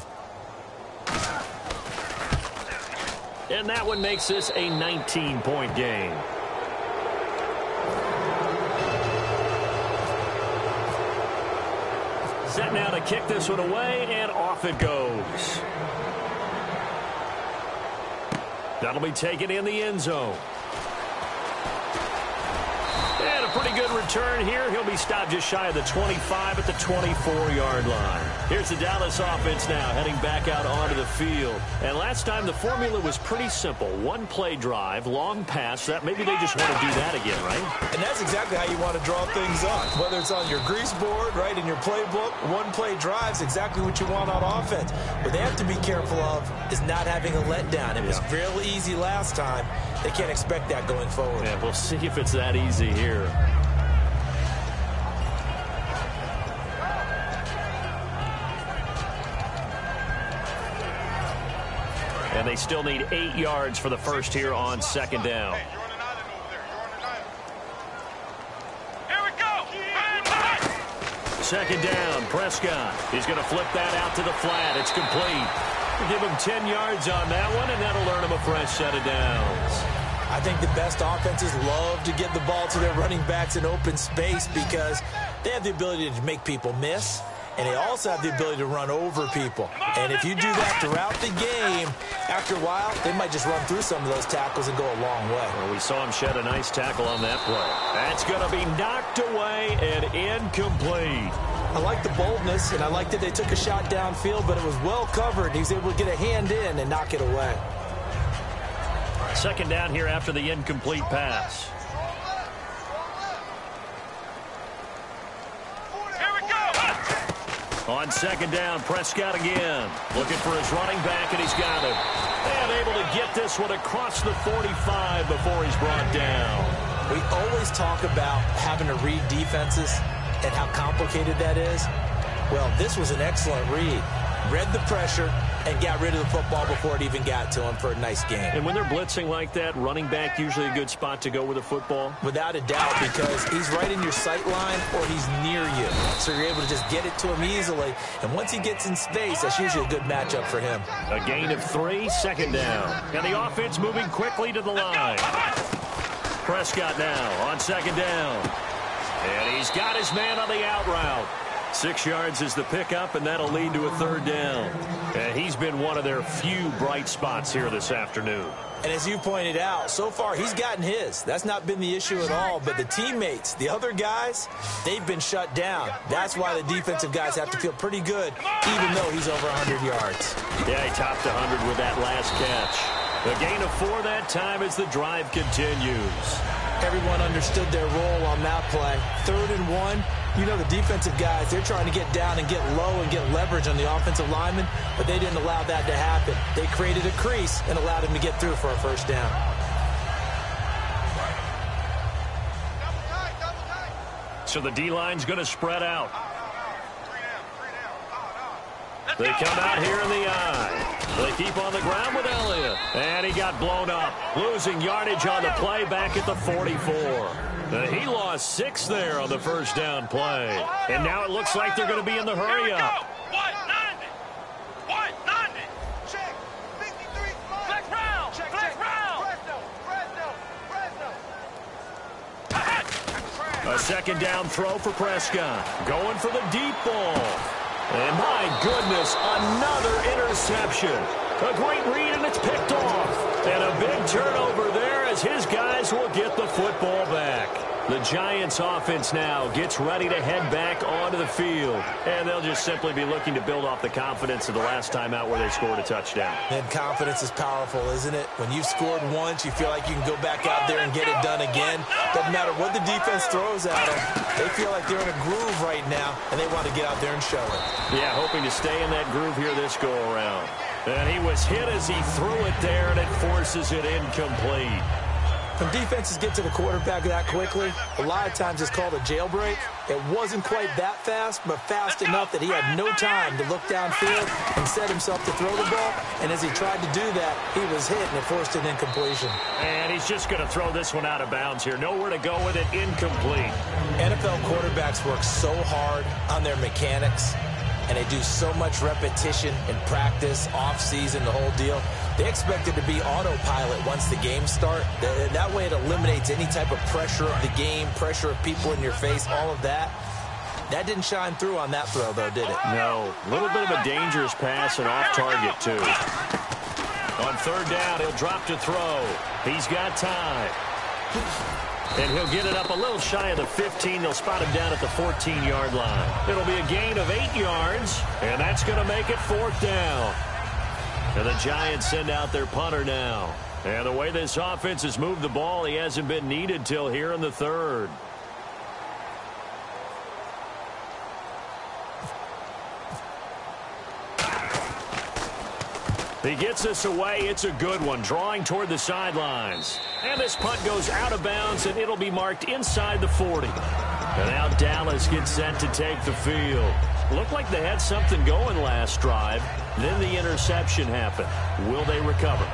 And that one makes this a 19-point game. Set now to kick this one away, and off it goes. That'll be taken in the end zone. And a pretty good return here. He'll be stopped just shy of the 25 at the 24-yard line. Here's the Dallas offense now heading back out onto the field. And last time the formula was pretty simple. One play drive, long pass. That maybe they just want to do that again, right? And that's exactly how you want to draw things up. Whether it's on your grease board, right, in your playbook, one play drive's exactly what you want on offense. What they have to be careful of is not having a letdown. It was real easy last time. They can't expect that going forward. Yeah, we'll see if it's that easy here. And they still need 8 yards for the first here on second down. Here we go. Second down, Prescott. He's going to flip that out to the flat. It's complete. We'll give him 10 yards on that one, and that'll earn him a fresh set of downs. I think the best offenses love to get the ball to their running backs in open space because they have the ability to make people miss, and they also have the ability to run over people. And if you do that throughout the game, after a while, they might just run through some of those tackles and go a long way. Well, we saw him shed a nice tackle on that play. That's going to be knocked away and incomplete. I like the boldness, and I like that they took a shot downfield, but it was well covered. He was able to get a hand in and knock it away. Second down here after the incomplete pass. Here we go. On second down, Prescott again. Looking for his running back, and he's got him. And able to get this one across the 45 before he's brought down. We always talk about having to read defenses and how complicated that is. Well, this was an excellent read. Read the pressure and got rid of the football before it even got to him for a nice game. And when they're blitzing like that, running back usually a good spot to go with a football? Without a doubt, because he's right in your sight line or he's near you. So you're able to just get it to him easily. And once he gets in space, that's usually a good matchup for him. A gain of 3, second down. And the offense moving quickly to the line. Prescott now on second down. And he's got his man on the out route. 6 yards is the pickup, and that'll lead to a third down. And he's been one of their few bright spots here this afternoon. And as you pointed out, so far he's gotten his. That's not been the issue at all. But the teammates, the other guys, they've been shut down. That's why the defensive guys have to feel pretty good, even though he's over 100 yards. Yeah, he topped 100 with that last catch. A gain of 4 that time as the drive continues. Everyone understood their role on that play. 3rd and 1. You know the defensive guys, they're trying to get down and get low and get leverage on the offensive lineman, but they didn't allow that to happen. They created a crease and allowed him to get through for a first down. So the D-line's going to spread out. They come out here in the eye. They keep on the ground with Elliott. And he got blown up. Losing yardage on the play back at the 44. He lost 6 there on the first down play. And now it looks like they're going to be in the hurry up. 190. 190. Check. 53. Flex round. Check. Flex round. Fresno. A second down throw for Prescott. Going for the deep ball. And my goodness, another interception. A great read, and it's picked off. And a big turnover there as his guys will get the football back. The Giants offense now gets ready to head back onto the field. And they'll just simply be looking to build off the confidence of the last time out where they scored a touchdown. And confidence is powerful, isn't it? When you've scored once, you feel like you can go back out there and get it done again. Doesn't matter what the defense throws at them. They feel like they're in a groove right now, and they want to get out there and show it. Yeah, hoping to stay in that groove here this go-around. And he was hit as he threw it there, and it forces it incomplete. When defenses get to the quarterback that quickly, a lot of times it's called a jailbreak. It wasn't quite that fast, but fast enough that he had no time to look downfield and set himself to throw the ball. And as he tried to do that, he was hit, and it forced an incompletion. And he's just going to throw this one out of bounds here. Nowhere to go with it, incomplete. NFL quarterbacks work so hard on their mechanics, and they do so much repetition in practice, off-season, the whole deal. They expect it to be autopilot once the games start. That way it eliminates any type of pressure of the game, pressure of people in your face, all of that. That didn't shine through on that throw, though, did it? No. A little bit of a dangerous pass and off target, too. On third down, he'll drop to throw. He's got time. And he'll get it up a little shy of the 15. They'll spot him down at the 14-yard line. It'll be a gain of 8 yards, and that's going to make it fourth down. And the Giants send out their punter now. And the way this offense has moved the ball, he hasn't been needed till here in the third. He gets this away. It's a good one, drawing toward the sidelines. And this punt goes out of bounds, and it'll be marked inside the 40. And now Dallas gets set to take the field. Looked like they had something going last drive. Then the interception happened. Will they recover?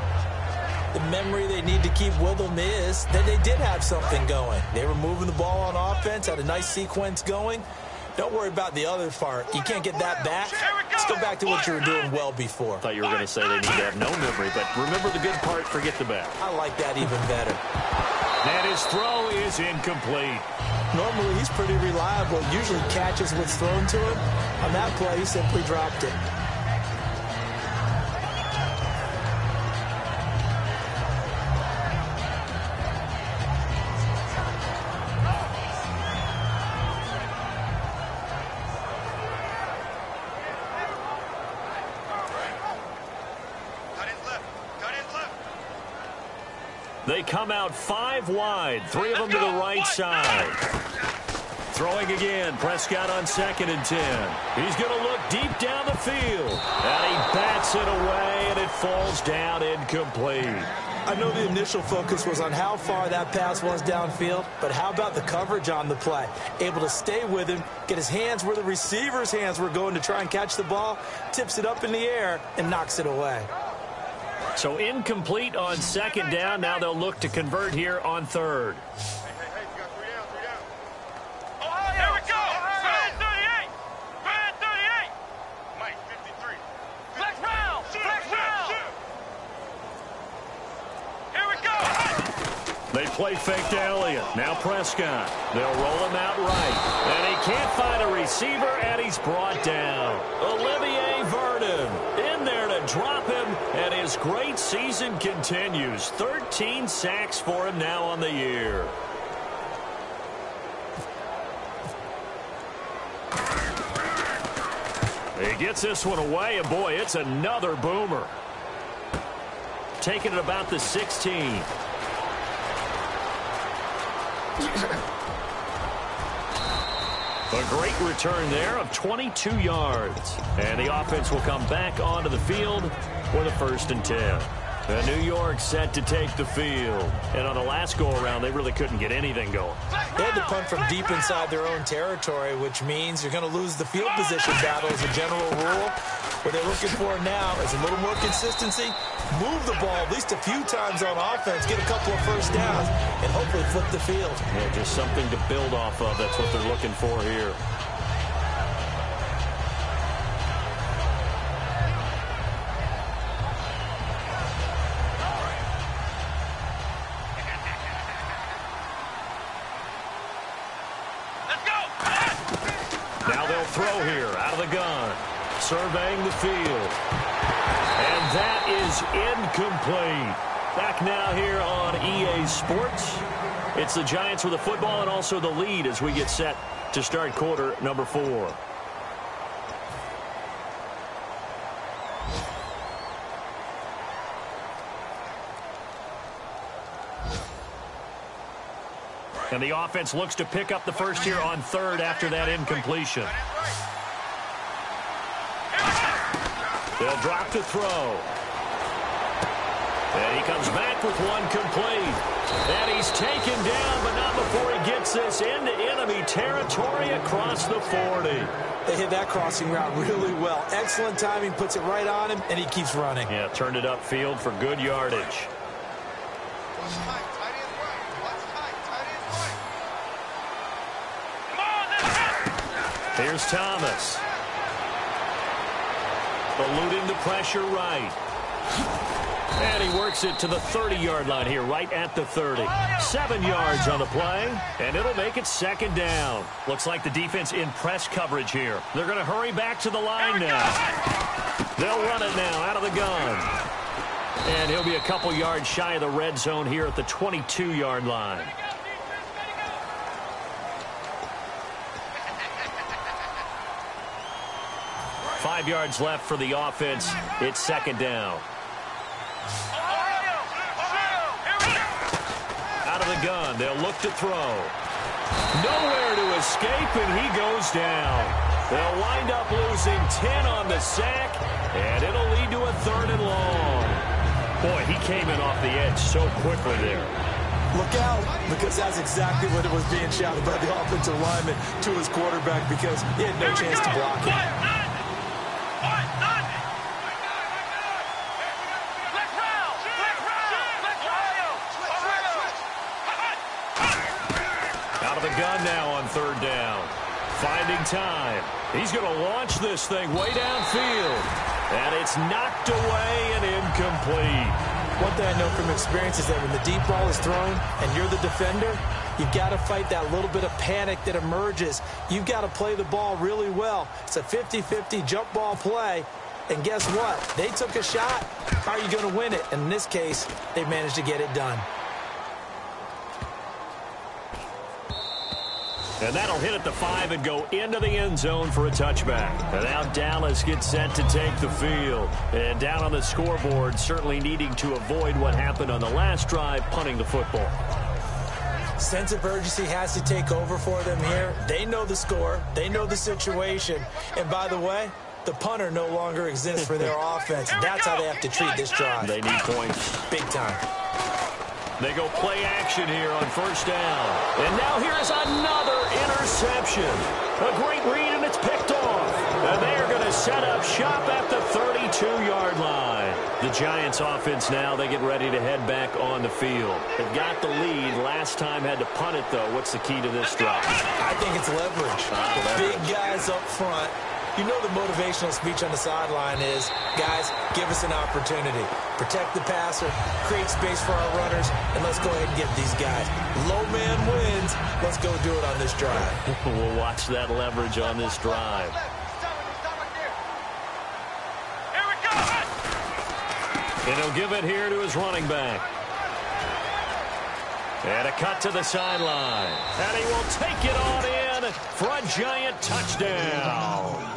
The memory they need to keep with them is that they did have something going. They were moving the ball on offense, had a nice sequence going. Don't worry about the other part. You can't get that back. Let's go back to what you were doing well before. I thought you were going to say they need to have no memory, but remember the good part, forget the bad. I like that even better. And his throw is incomplete. Normally, he's pretty reliable. Usually catches what's thrown to him. On that play, he simply dropped it. They come out 5 wide, 3 of them to the right side. Throwing again, Prescott on 2nd and 10. He's going to look deep down the field. And he bats it away, and it falls down incomplete. I know the initial focus was on how far that pass was downfield, but how about the coverage on the play? Able to stay with him, get his hands where the receiver's hands were going to try and catch the ball, tips it up in the air, and knocks it away. So incomplete on 2nd down. Now they'll look to convert here on 3rd. Here we go. Brand 38. Brand 38. Mike, 53. Flex round. Flex round. Here we go. They play fake to Elliott. Now Prescott. They'll roll him out right. And he can't find a receiver, and he's brought down. Olivier Vernon in there to drop him, and his great season continues. 13 sacks for him now on the year. He gets this one away, and boy, it's another boomer. Taking it about the 16. A great return there of 22 yards. And the offense will come back onto the field for the 1st and 10. And New York set to take the field. And on the last go-around, they really couldn't get anything going. They had to punt from deep inside their own territory, which means you're going to lose the field position battle as a general rule. What they're looking for now is a little more consistency, move the ball at least a few times on offense, get a couple of first downs, and hopefully flip the field. Yeah, just something to build off of. That's what they're looking for here. Now they'll throw here out of the gun. Surveying the field. And that is incomplete. Back now here on EA Sports. It's the Giants with the football and also the lead as we get set to start quarter number 4. And the offense looks to pick up the first here on third after that incompletion. They'll drop to throw. And he comes back with one complete. And he's taken down, but not before he gets this into enemy territory across the 40. They hit that crossing route really well. Excellent timing, puts it right on him, and he keeps running. Yeah, turned it upfield for good yardage. Here's Thomas. Eluding the pressure right. And he works it to the 30-yard line here, right at the 30. 7 yards on the play, and it'll make it second down. Looks like the defense in press coverage here. They're going to hurry back to the line now. They'll run it now out of the gun. And he'll be a couple yards shy of the red zone here at the 22-yard line. Five yards left for the offense. It's second down. Out of the gun, they'll look to throw. Nowhere to escape, and he goes down. They'll wind up losing 10 on the sack, and it'll lead to a 3rd and long. Boy, he came in off the edge so quickly there. Look out, because that's exactly what it was being shouted by the offensive lineman to his quarterback, because he had no chance to block it. Gun now on 3rd down. Finding time. He's going to launch this thing way downfield. And it's knocked away and incomplete. One thing I know from experience is that when the deep ball is thrown and you're the defender, you've got to fight that little bit of panic that emerges. You've got to play the ball really well. It's a 50-50 jump ball play. And guess what? They took a shot. How are you going to win it? And in this case, they managed to get it done. And that'll hit at the 5 and go into the end zone for a touchback. And now Dallas gets set to take the field. And down on the scoreboard, certainly needing to avoid what happened on the last drive, punting the football. Sense of urgency has to take over for them here. They know the score. They know the situation. And by the way, the punter no longer exists for their offense. That's how they have to treat this drive. They need points. Big time. They go play action here on 1st down. And now here's another interception. A great read, and it's picked off. And they are going to set up shop at the 32-yard line. The Giants offense now, they get ready to head back on the field. They've got the lead. Last time had to punt it, though. What's the key to this drive? I think it's leverage. The big guys up front. You know the motivational speech on the sideline is, guys, give us an opportunity. Protect the passer, create space for our runners, and let's go ahead and get these guys. Low man wins. Let's go do it on this drive. We'll watch that leverage on this drive. Here we go. And he'll give it here to his running back. And a cut to the sideline. And he will take it on in for a Giant touchdown.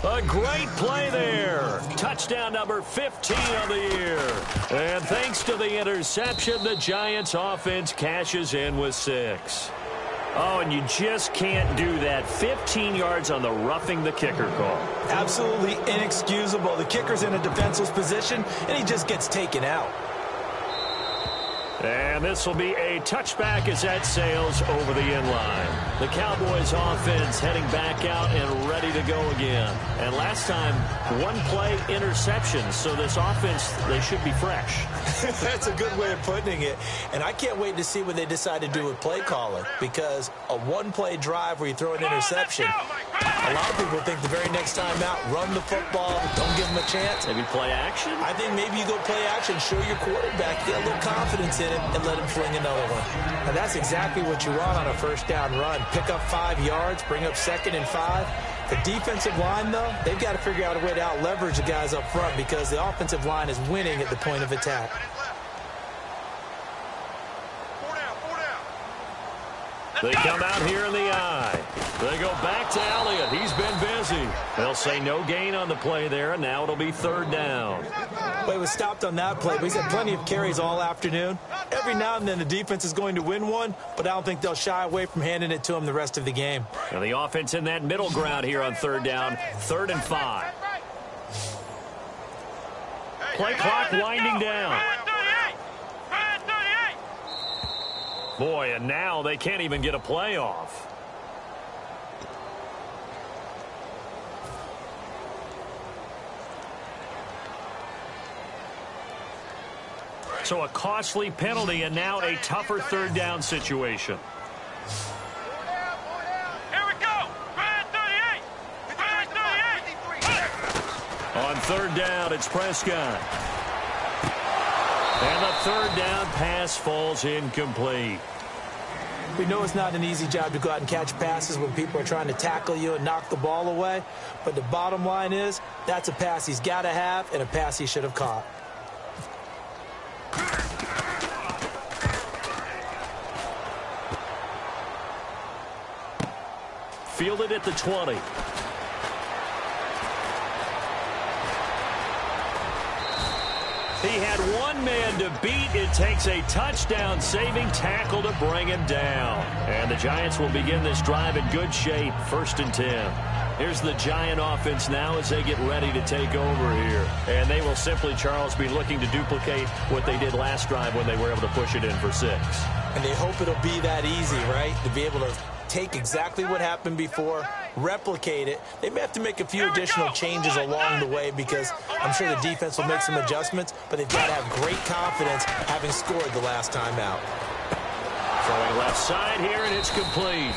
A great play there. Touchdown number 15 of the year. And thanks to the interception, the Giants offense cashes in with 6. Oh, and you just can't do that. 15 yards on the roughing the kicker call. Absolutely inexcusable. The kicker's in a defenseless position, and he just gets taken out. And this will be a touchback as that sails over the end line. The Cowboys offense heading back out and ready to go again. And last time, one play interception. So this offense, they should be fresh. That's a good way of putting it. And I can't wait to see what they decide to do with play calling. Because a one-play drive where you throw an interception, a lot of people think the very next time out, run the football, don't give them a chance. Maybe play action? I think maybe you go play action, show your quarterback, get a little confidence in him, and let him fling another one. And that's exactly what you want on a 1st down run. Pick up 5 yards, bring up 2nd and 5. The defensive line, though, they've got to figure out a way to out-leverage the guys up front because the offensive line is winning at the point of attack. They come out here in the eye. They go back to Elliott. He's been busy. They'll say no gain on the play there, and now it'll be third down. Well, he was stopped on that play, but he's had plenty of carries all afternoon. Every now and then the defense is going to win one, but I don't think they'll shy away from handing it to him the rest of the game. And the offense in that middle ground here on third down, 3rd and 5. Play clock winding down. Boy, and now they can't even get a play off. So a costly penalty and now a tougher third down situation. Here we go. 38. 38. On third down, it's Prescott. And the third down pass falls incomplete. We know it's not an easy job to go out and catch passes when people are trying to tackle you and knock the ball away. But the bottom line is, that's a pass he's got to have and a pass he should have caught. Fielded at the 20. He had one man to beat. It takes a touchdown-saving tackle to bring him down. And the Giants will begin this drive in good shape, 1st and 10. Here's the Giant offense now as they get ready to take over here. And they will simply, Charles, be looking to duplicate what they did last drive when they were able to push it in for 6. And they hope it'll be that easy, right? To be able to take exactly what happened before, replicate it. They may have to make a few additional changes along the way because I'm sure the defense will make some adjustments, but they've got to have great confidence having scored the last time out. Throwing left side here, and it's complete.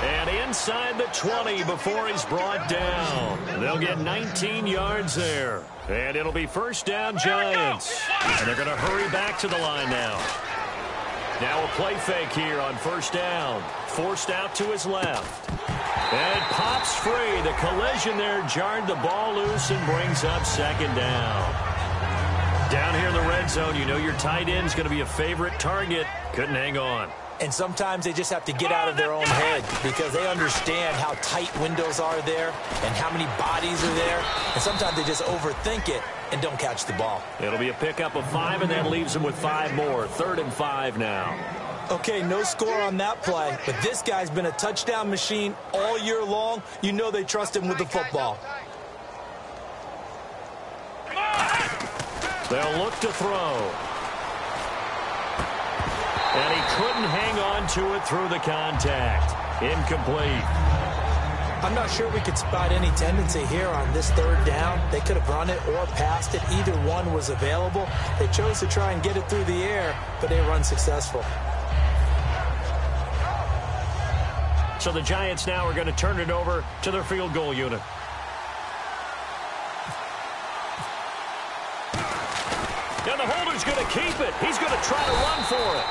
And inside the 20 before he's brought down. They'll get 19 yards there. And it'll be 1st down Giants. And they're going to hurry back to the line now. Now a play fake here on 1st down. Forced out to his left. And pops free. The collision there jarred the ball loose and brings up 2nd down. Down here in the red zone, you know your tight end's going to be a favorite target. Couldn't hang on. And sometimes they just have to get out of their own head because they understand how tight windows are there and how many bodies are there. And sometimes they just overthink it and don't catch the ball. It'll be a pickup of 5, and that leaves them with 5 more. 3rd and 5 now. Okay, no score on that play, but this guy's been a touchdown machine all year long. You know they trust him with the football. They'll look to throw. And he couldn't hang on to it through the contact. Incomplete. I'm not sure we could spot any tendency here on this 3rd down. They could have run it or passed it. Either one was available. They chose to try and get it through the air, but they were unsuccessful. So the Giants now are going to turn it over to their field goal unit. And the holder's going to keep it. He's going to try to run for it.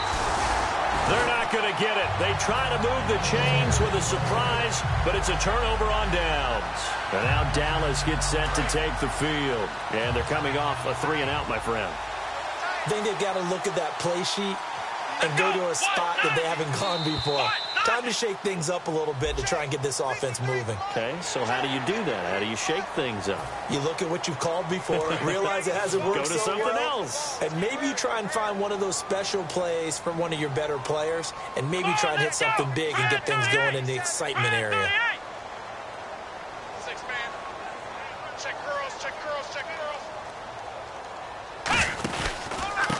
They're not going to get it. They try to move the chains with a surprise, but it's a turnover on downs. And now Dallas gets set to take the field. And they're coming off a 3-and-out, my friend. I think they've got to look at that play sheet and go to a spot that they haven't gone before. Time to shake things up a little bit to try and get this offense moving. Okay, so how do you do that? How do you shake things up? You look at what you've called before, realize it hasn't worked Go to so something well, else. and maybe you try and find one of those special plays from one of your better players, and maybe try and hit something big and get things going in the excitement area. 6 man. Check girls, check girls, check girls.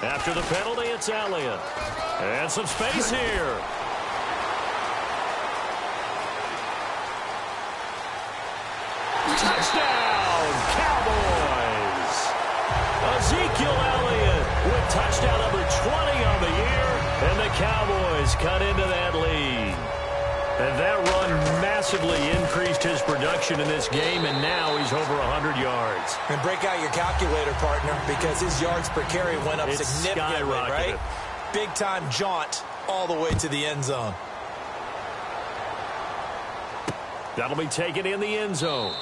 After the penalty, it's Elliott. And some space here. Touchdown, Cowboys! Ezekiel Elliott with touchdown number 20 on the year, and the Cowboys cut into that lead. And that run massively increased his production in this game, and now he's over 100 yards. And break out your calculator, partner, because his yards per carry went up significantly, right? Big-time jaunt all the way to the end zone. That'll be taken in the end zone.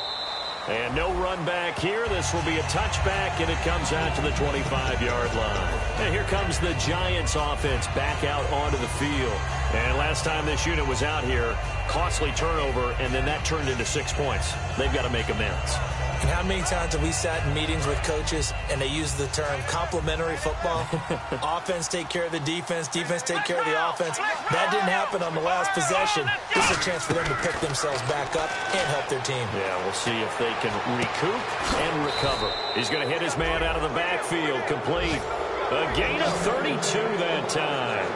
And no run back here. This will be a touchback, and it comes out to the 25-yard line. And here comes the Giants offense back out onto the field. And last time this unit was out here, costly turnover, and then that turned into 6 points. They've got to make amends. And how many times have we sat in meetings with coaches and they use the term complementary football? Offense take care of the defense, defense take care of the offense. That didn't happen on the last possession. This is a chance for them to pick themselves back up and help their team. Yeah, we'll see if they can recoup and recover. He's going to hit his man out of the backfield, complete. A gain of 32 that time.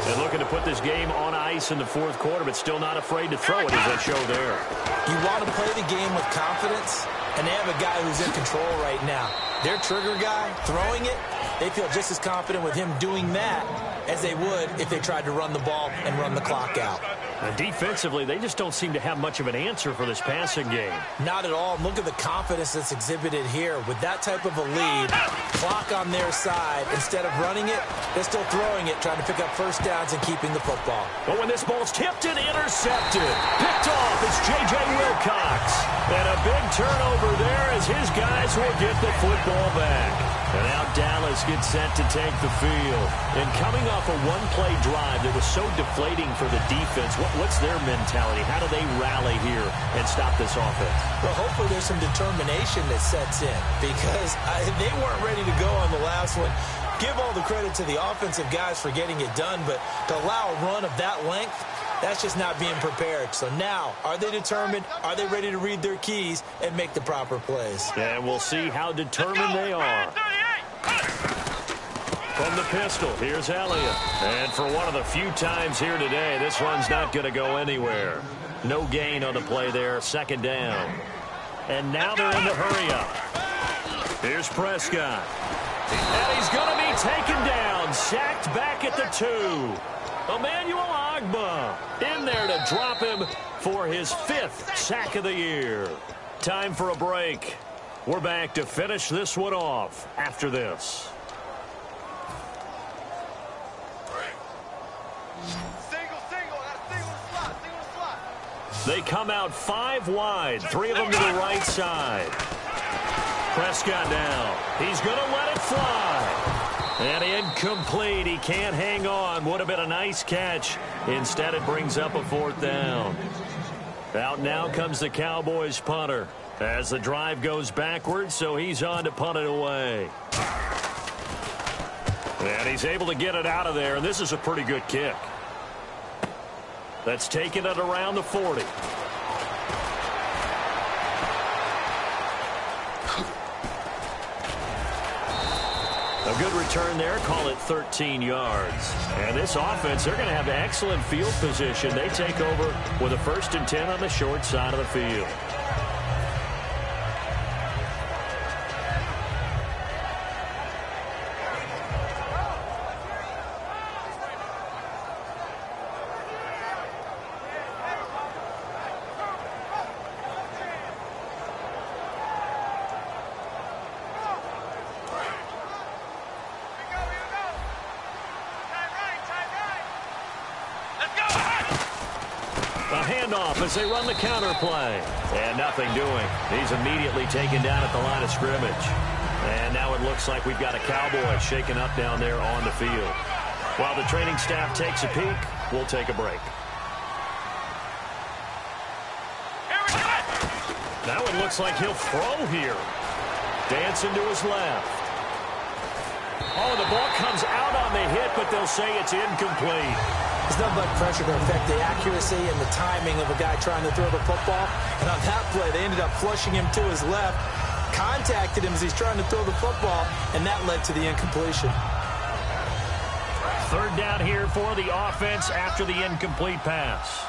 And looking to put this game on ice in the fourth quarter, but still not afraid to throw it, as they show there. You want to play the game with confidence, and they have a guy who's in control right now. Their trigger guy, throwing it, they feel just as confident with him doing that as they would if they tried to run the ball and run the clock out. And defensively, they just don't seem to have much of an answer for this passing game. Not at all. Look at the confidence that's exhibited here. With that type of a lead, clock on their side, instead of running it, they're still throwing it, trying to pick up first downs and keeping the football. But when this ball's tipped and intercepted, picked off, it's J.J. Wilcox. And a big turnover there as his guys will get the football back. And now Dallas gets set to take the field. And coming off a one-play drive that was so deflating for the defense, what's their mentality? How do they rally here and stop this offense? Well, hopefully there's some determination that sets in because they weren't ready to go on the last one. Give all the credit to the offensive guys for getting it done, but to allow a run of that length, that's just not being prepared. So now, are they determined? Are they ready to read their keys and make the proper plays? And we'll see how determined they are. From the pistol, here's Elliott. And for one of the few times here today, this run's not going to go anywhere. No gain on the play there, second down. And now they're in the hurry-up. Here's Prescott. And he's going to be taken down, sacked back at the 2. Emmanuel Ogbah in there to drop him for his 5th sack of the year. Time for a break. We're back to finish this one off after this. They come out 5 wide, 3 of them to the right side. Prescott down. He's going to let it fly. And incomplete. He can't hang on. Would have been a nice catch. Instead, it brings up a 4th down. Out now comes the Cowboys punter as the drive goes backwards, so he's on to punt it away. And he's able to get it out of there, and this is a pretty good kick. That's taken it around the 40. A good return there, call it 13 yards. And this offense, they're going to have excellent field position. They take over with a 1st and 10 on the short side of the field. As they run the counter play. And nothing doing. He's immediately taken down at the line of scrimmage. And now it looks like we've got a Cowboy shaken up down there on the field. While the training staff takes a peek, we'll take a break. Now it looks like he'll throw here. Dancing to his left. Oh, the ball comes out on the hit, but they'll say it's incomplete. There's not much pressure to affect the accuracy and the timing of a guy trying to throw the football. And on that play, they ended up flushing him to his left, contacted him as he's trying to throw the football, and that led to the incompletion. 3rd down here for the offense after the incomplete pass.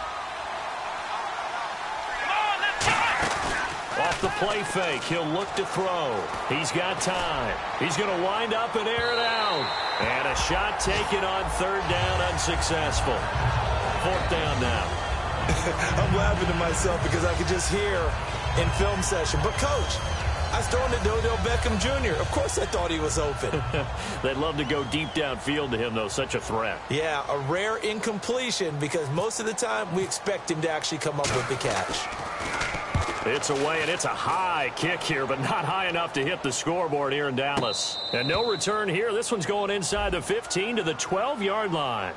Off the play fake, he'll look to throw. He's got time. He's going to wind up and air it out. And a shot taken on 3rd down, unsuccessful. 4th down now. I'm laughing to myself because I could just hear in film session. But, Coach, I was throwing it to Odell Beckham Jr. Of course I thought he was open. They'd love to go deep downfield to him, though. Such a threat. Yeah, a rare incompletion because most of the time we expect him to actually come up with the catch. It's away, and it's a high kick here, but not high enough to hit the scoreboard here in Dallas. And no return here. This one's going inside the 15 to the 12-yard line.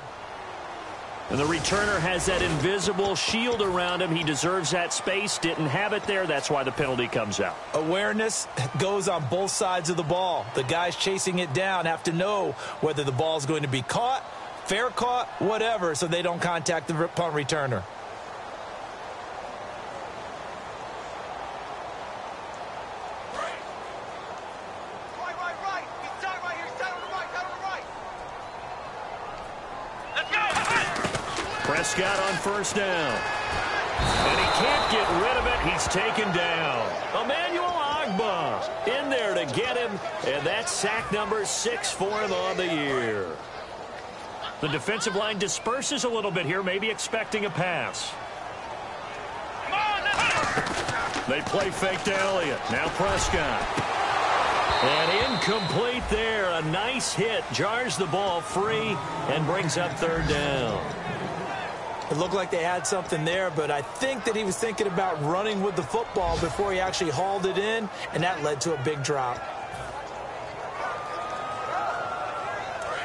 And the returner has that invisible shield around him. He deserves that space. Didn't have it there. That's why the penalty comes out. Awareness goes on both sides of the ball. The guys chasing it down have to know whether the ball is going to be caught, fair caught, whatever, so they don't contact the punt returner. Prescott on first down. And he can't get rid of it. He's taken down. Emmanuel Ogbah in there to get him. And that's sack number 6 for him on the year. The defensive line disperses a little bit here, maybe expecting a pass. They play fake to Elliott. Now Prescott. And incomplete there. A nice hit. Jars the ball free and brings up third down. It looked like they had something there, but I think that he was thinking about running with the football before he actually hauled it in, and that led to a big drop.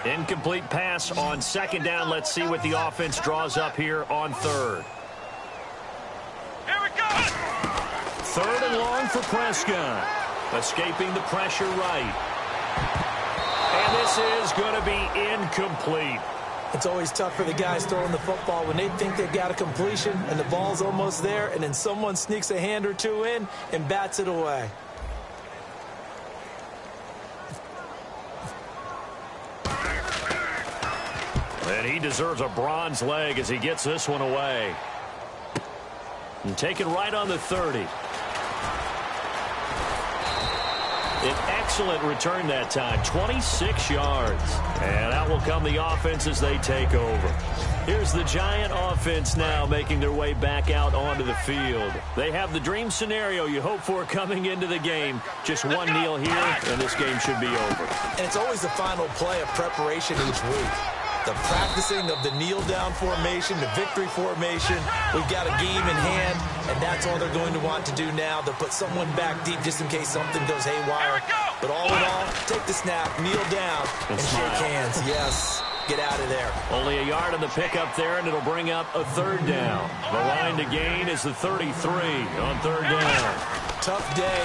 Incomplete pass on second down. Let's see what the offense draws up here on third. Here we go! Third and long for Prescott. Escaping the pressure right. And this is going to be incomplete. It's always tough for the guys throwing the football when they think they've got a completion and the ball's almost there, and then someone sneaks a hand or two in and bats it away. And he deserves a bronze leg as he gets this one away. And taken right on the 30. An excellent return that time, 26 yards. And out will come the offense as they take over. Here's the Giant offense now making their way back out onto the field. They have the dream scenario you hope for coming into the game. Just one kneel here, and this game should be over. And it's always the final play of preparation each week. The practicing of the kneel-down formation, the victory formation. We've got a game in hand, and that's all they're going to want to do now. They'll put someone back deep just in case something goes haywire. But all in all, take the snap, kneel down, and shake hands. Yes, get out of there. Only a yard on the pickup there, and it'll bring up a third down. The line to gain is the 33 on third down. Tough day,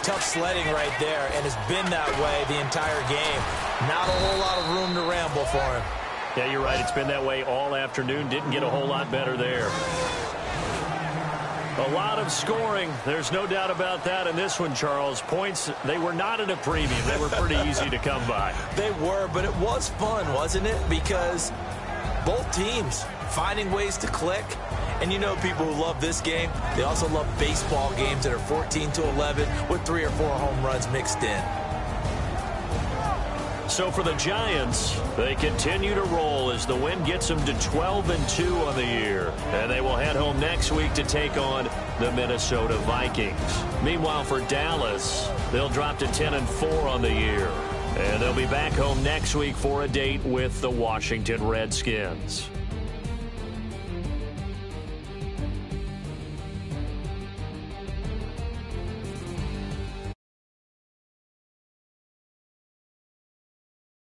tough sledding right there, and it's been that way the entire game. Not a whole lot of room to ramble for him. Yeah, you're right. It's been that way all afternoon. Didn't get a whole lot better there. A lot of scoring. There's no doubt about that in this one, Charles. Points, they were not at a premium. They were pretty easy to come by. They were, but it was fun, wasn't it? Because both teams finding ways to click. And you know people who love this game, they also love baseball games that are 14-11 with 3 or 4 home runs mixed in. So for the Giants, they continue to roll as the win gets them to 12-2 on the year. And they will head home next week to take on the Minnesota Vikings. Meanwhile, for Dallas, they'll drop to 10-4 on the year. And they'll be back home next week for a date with the Washington Redskins.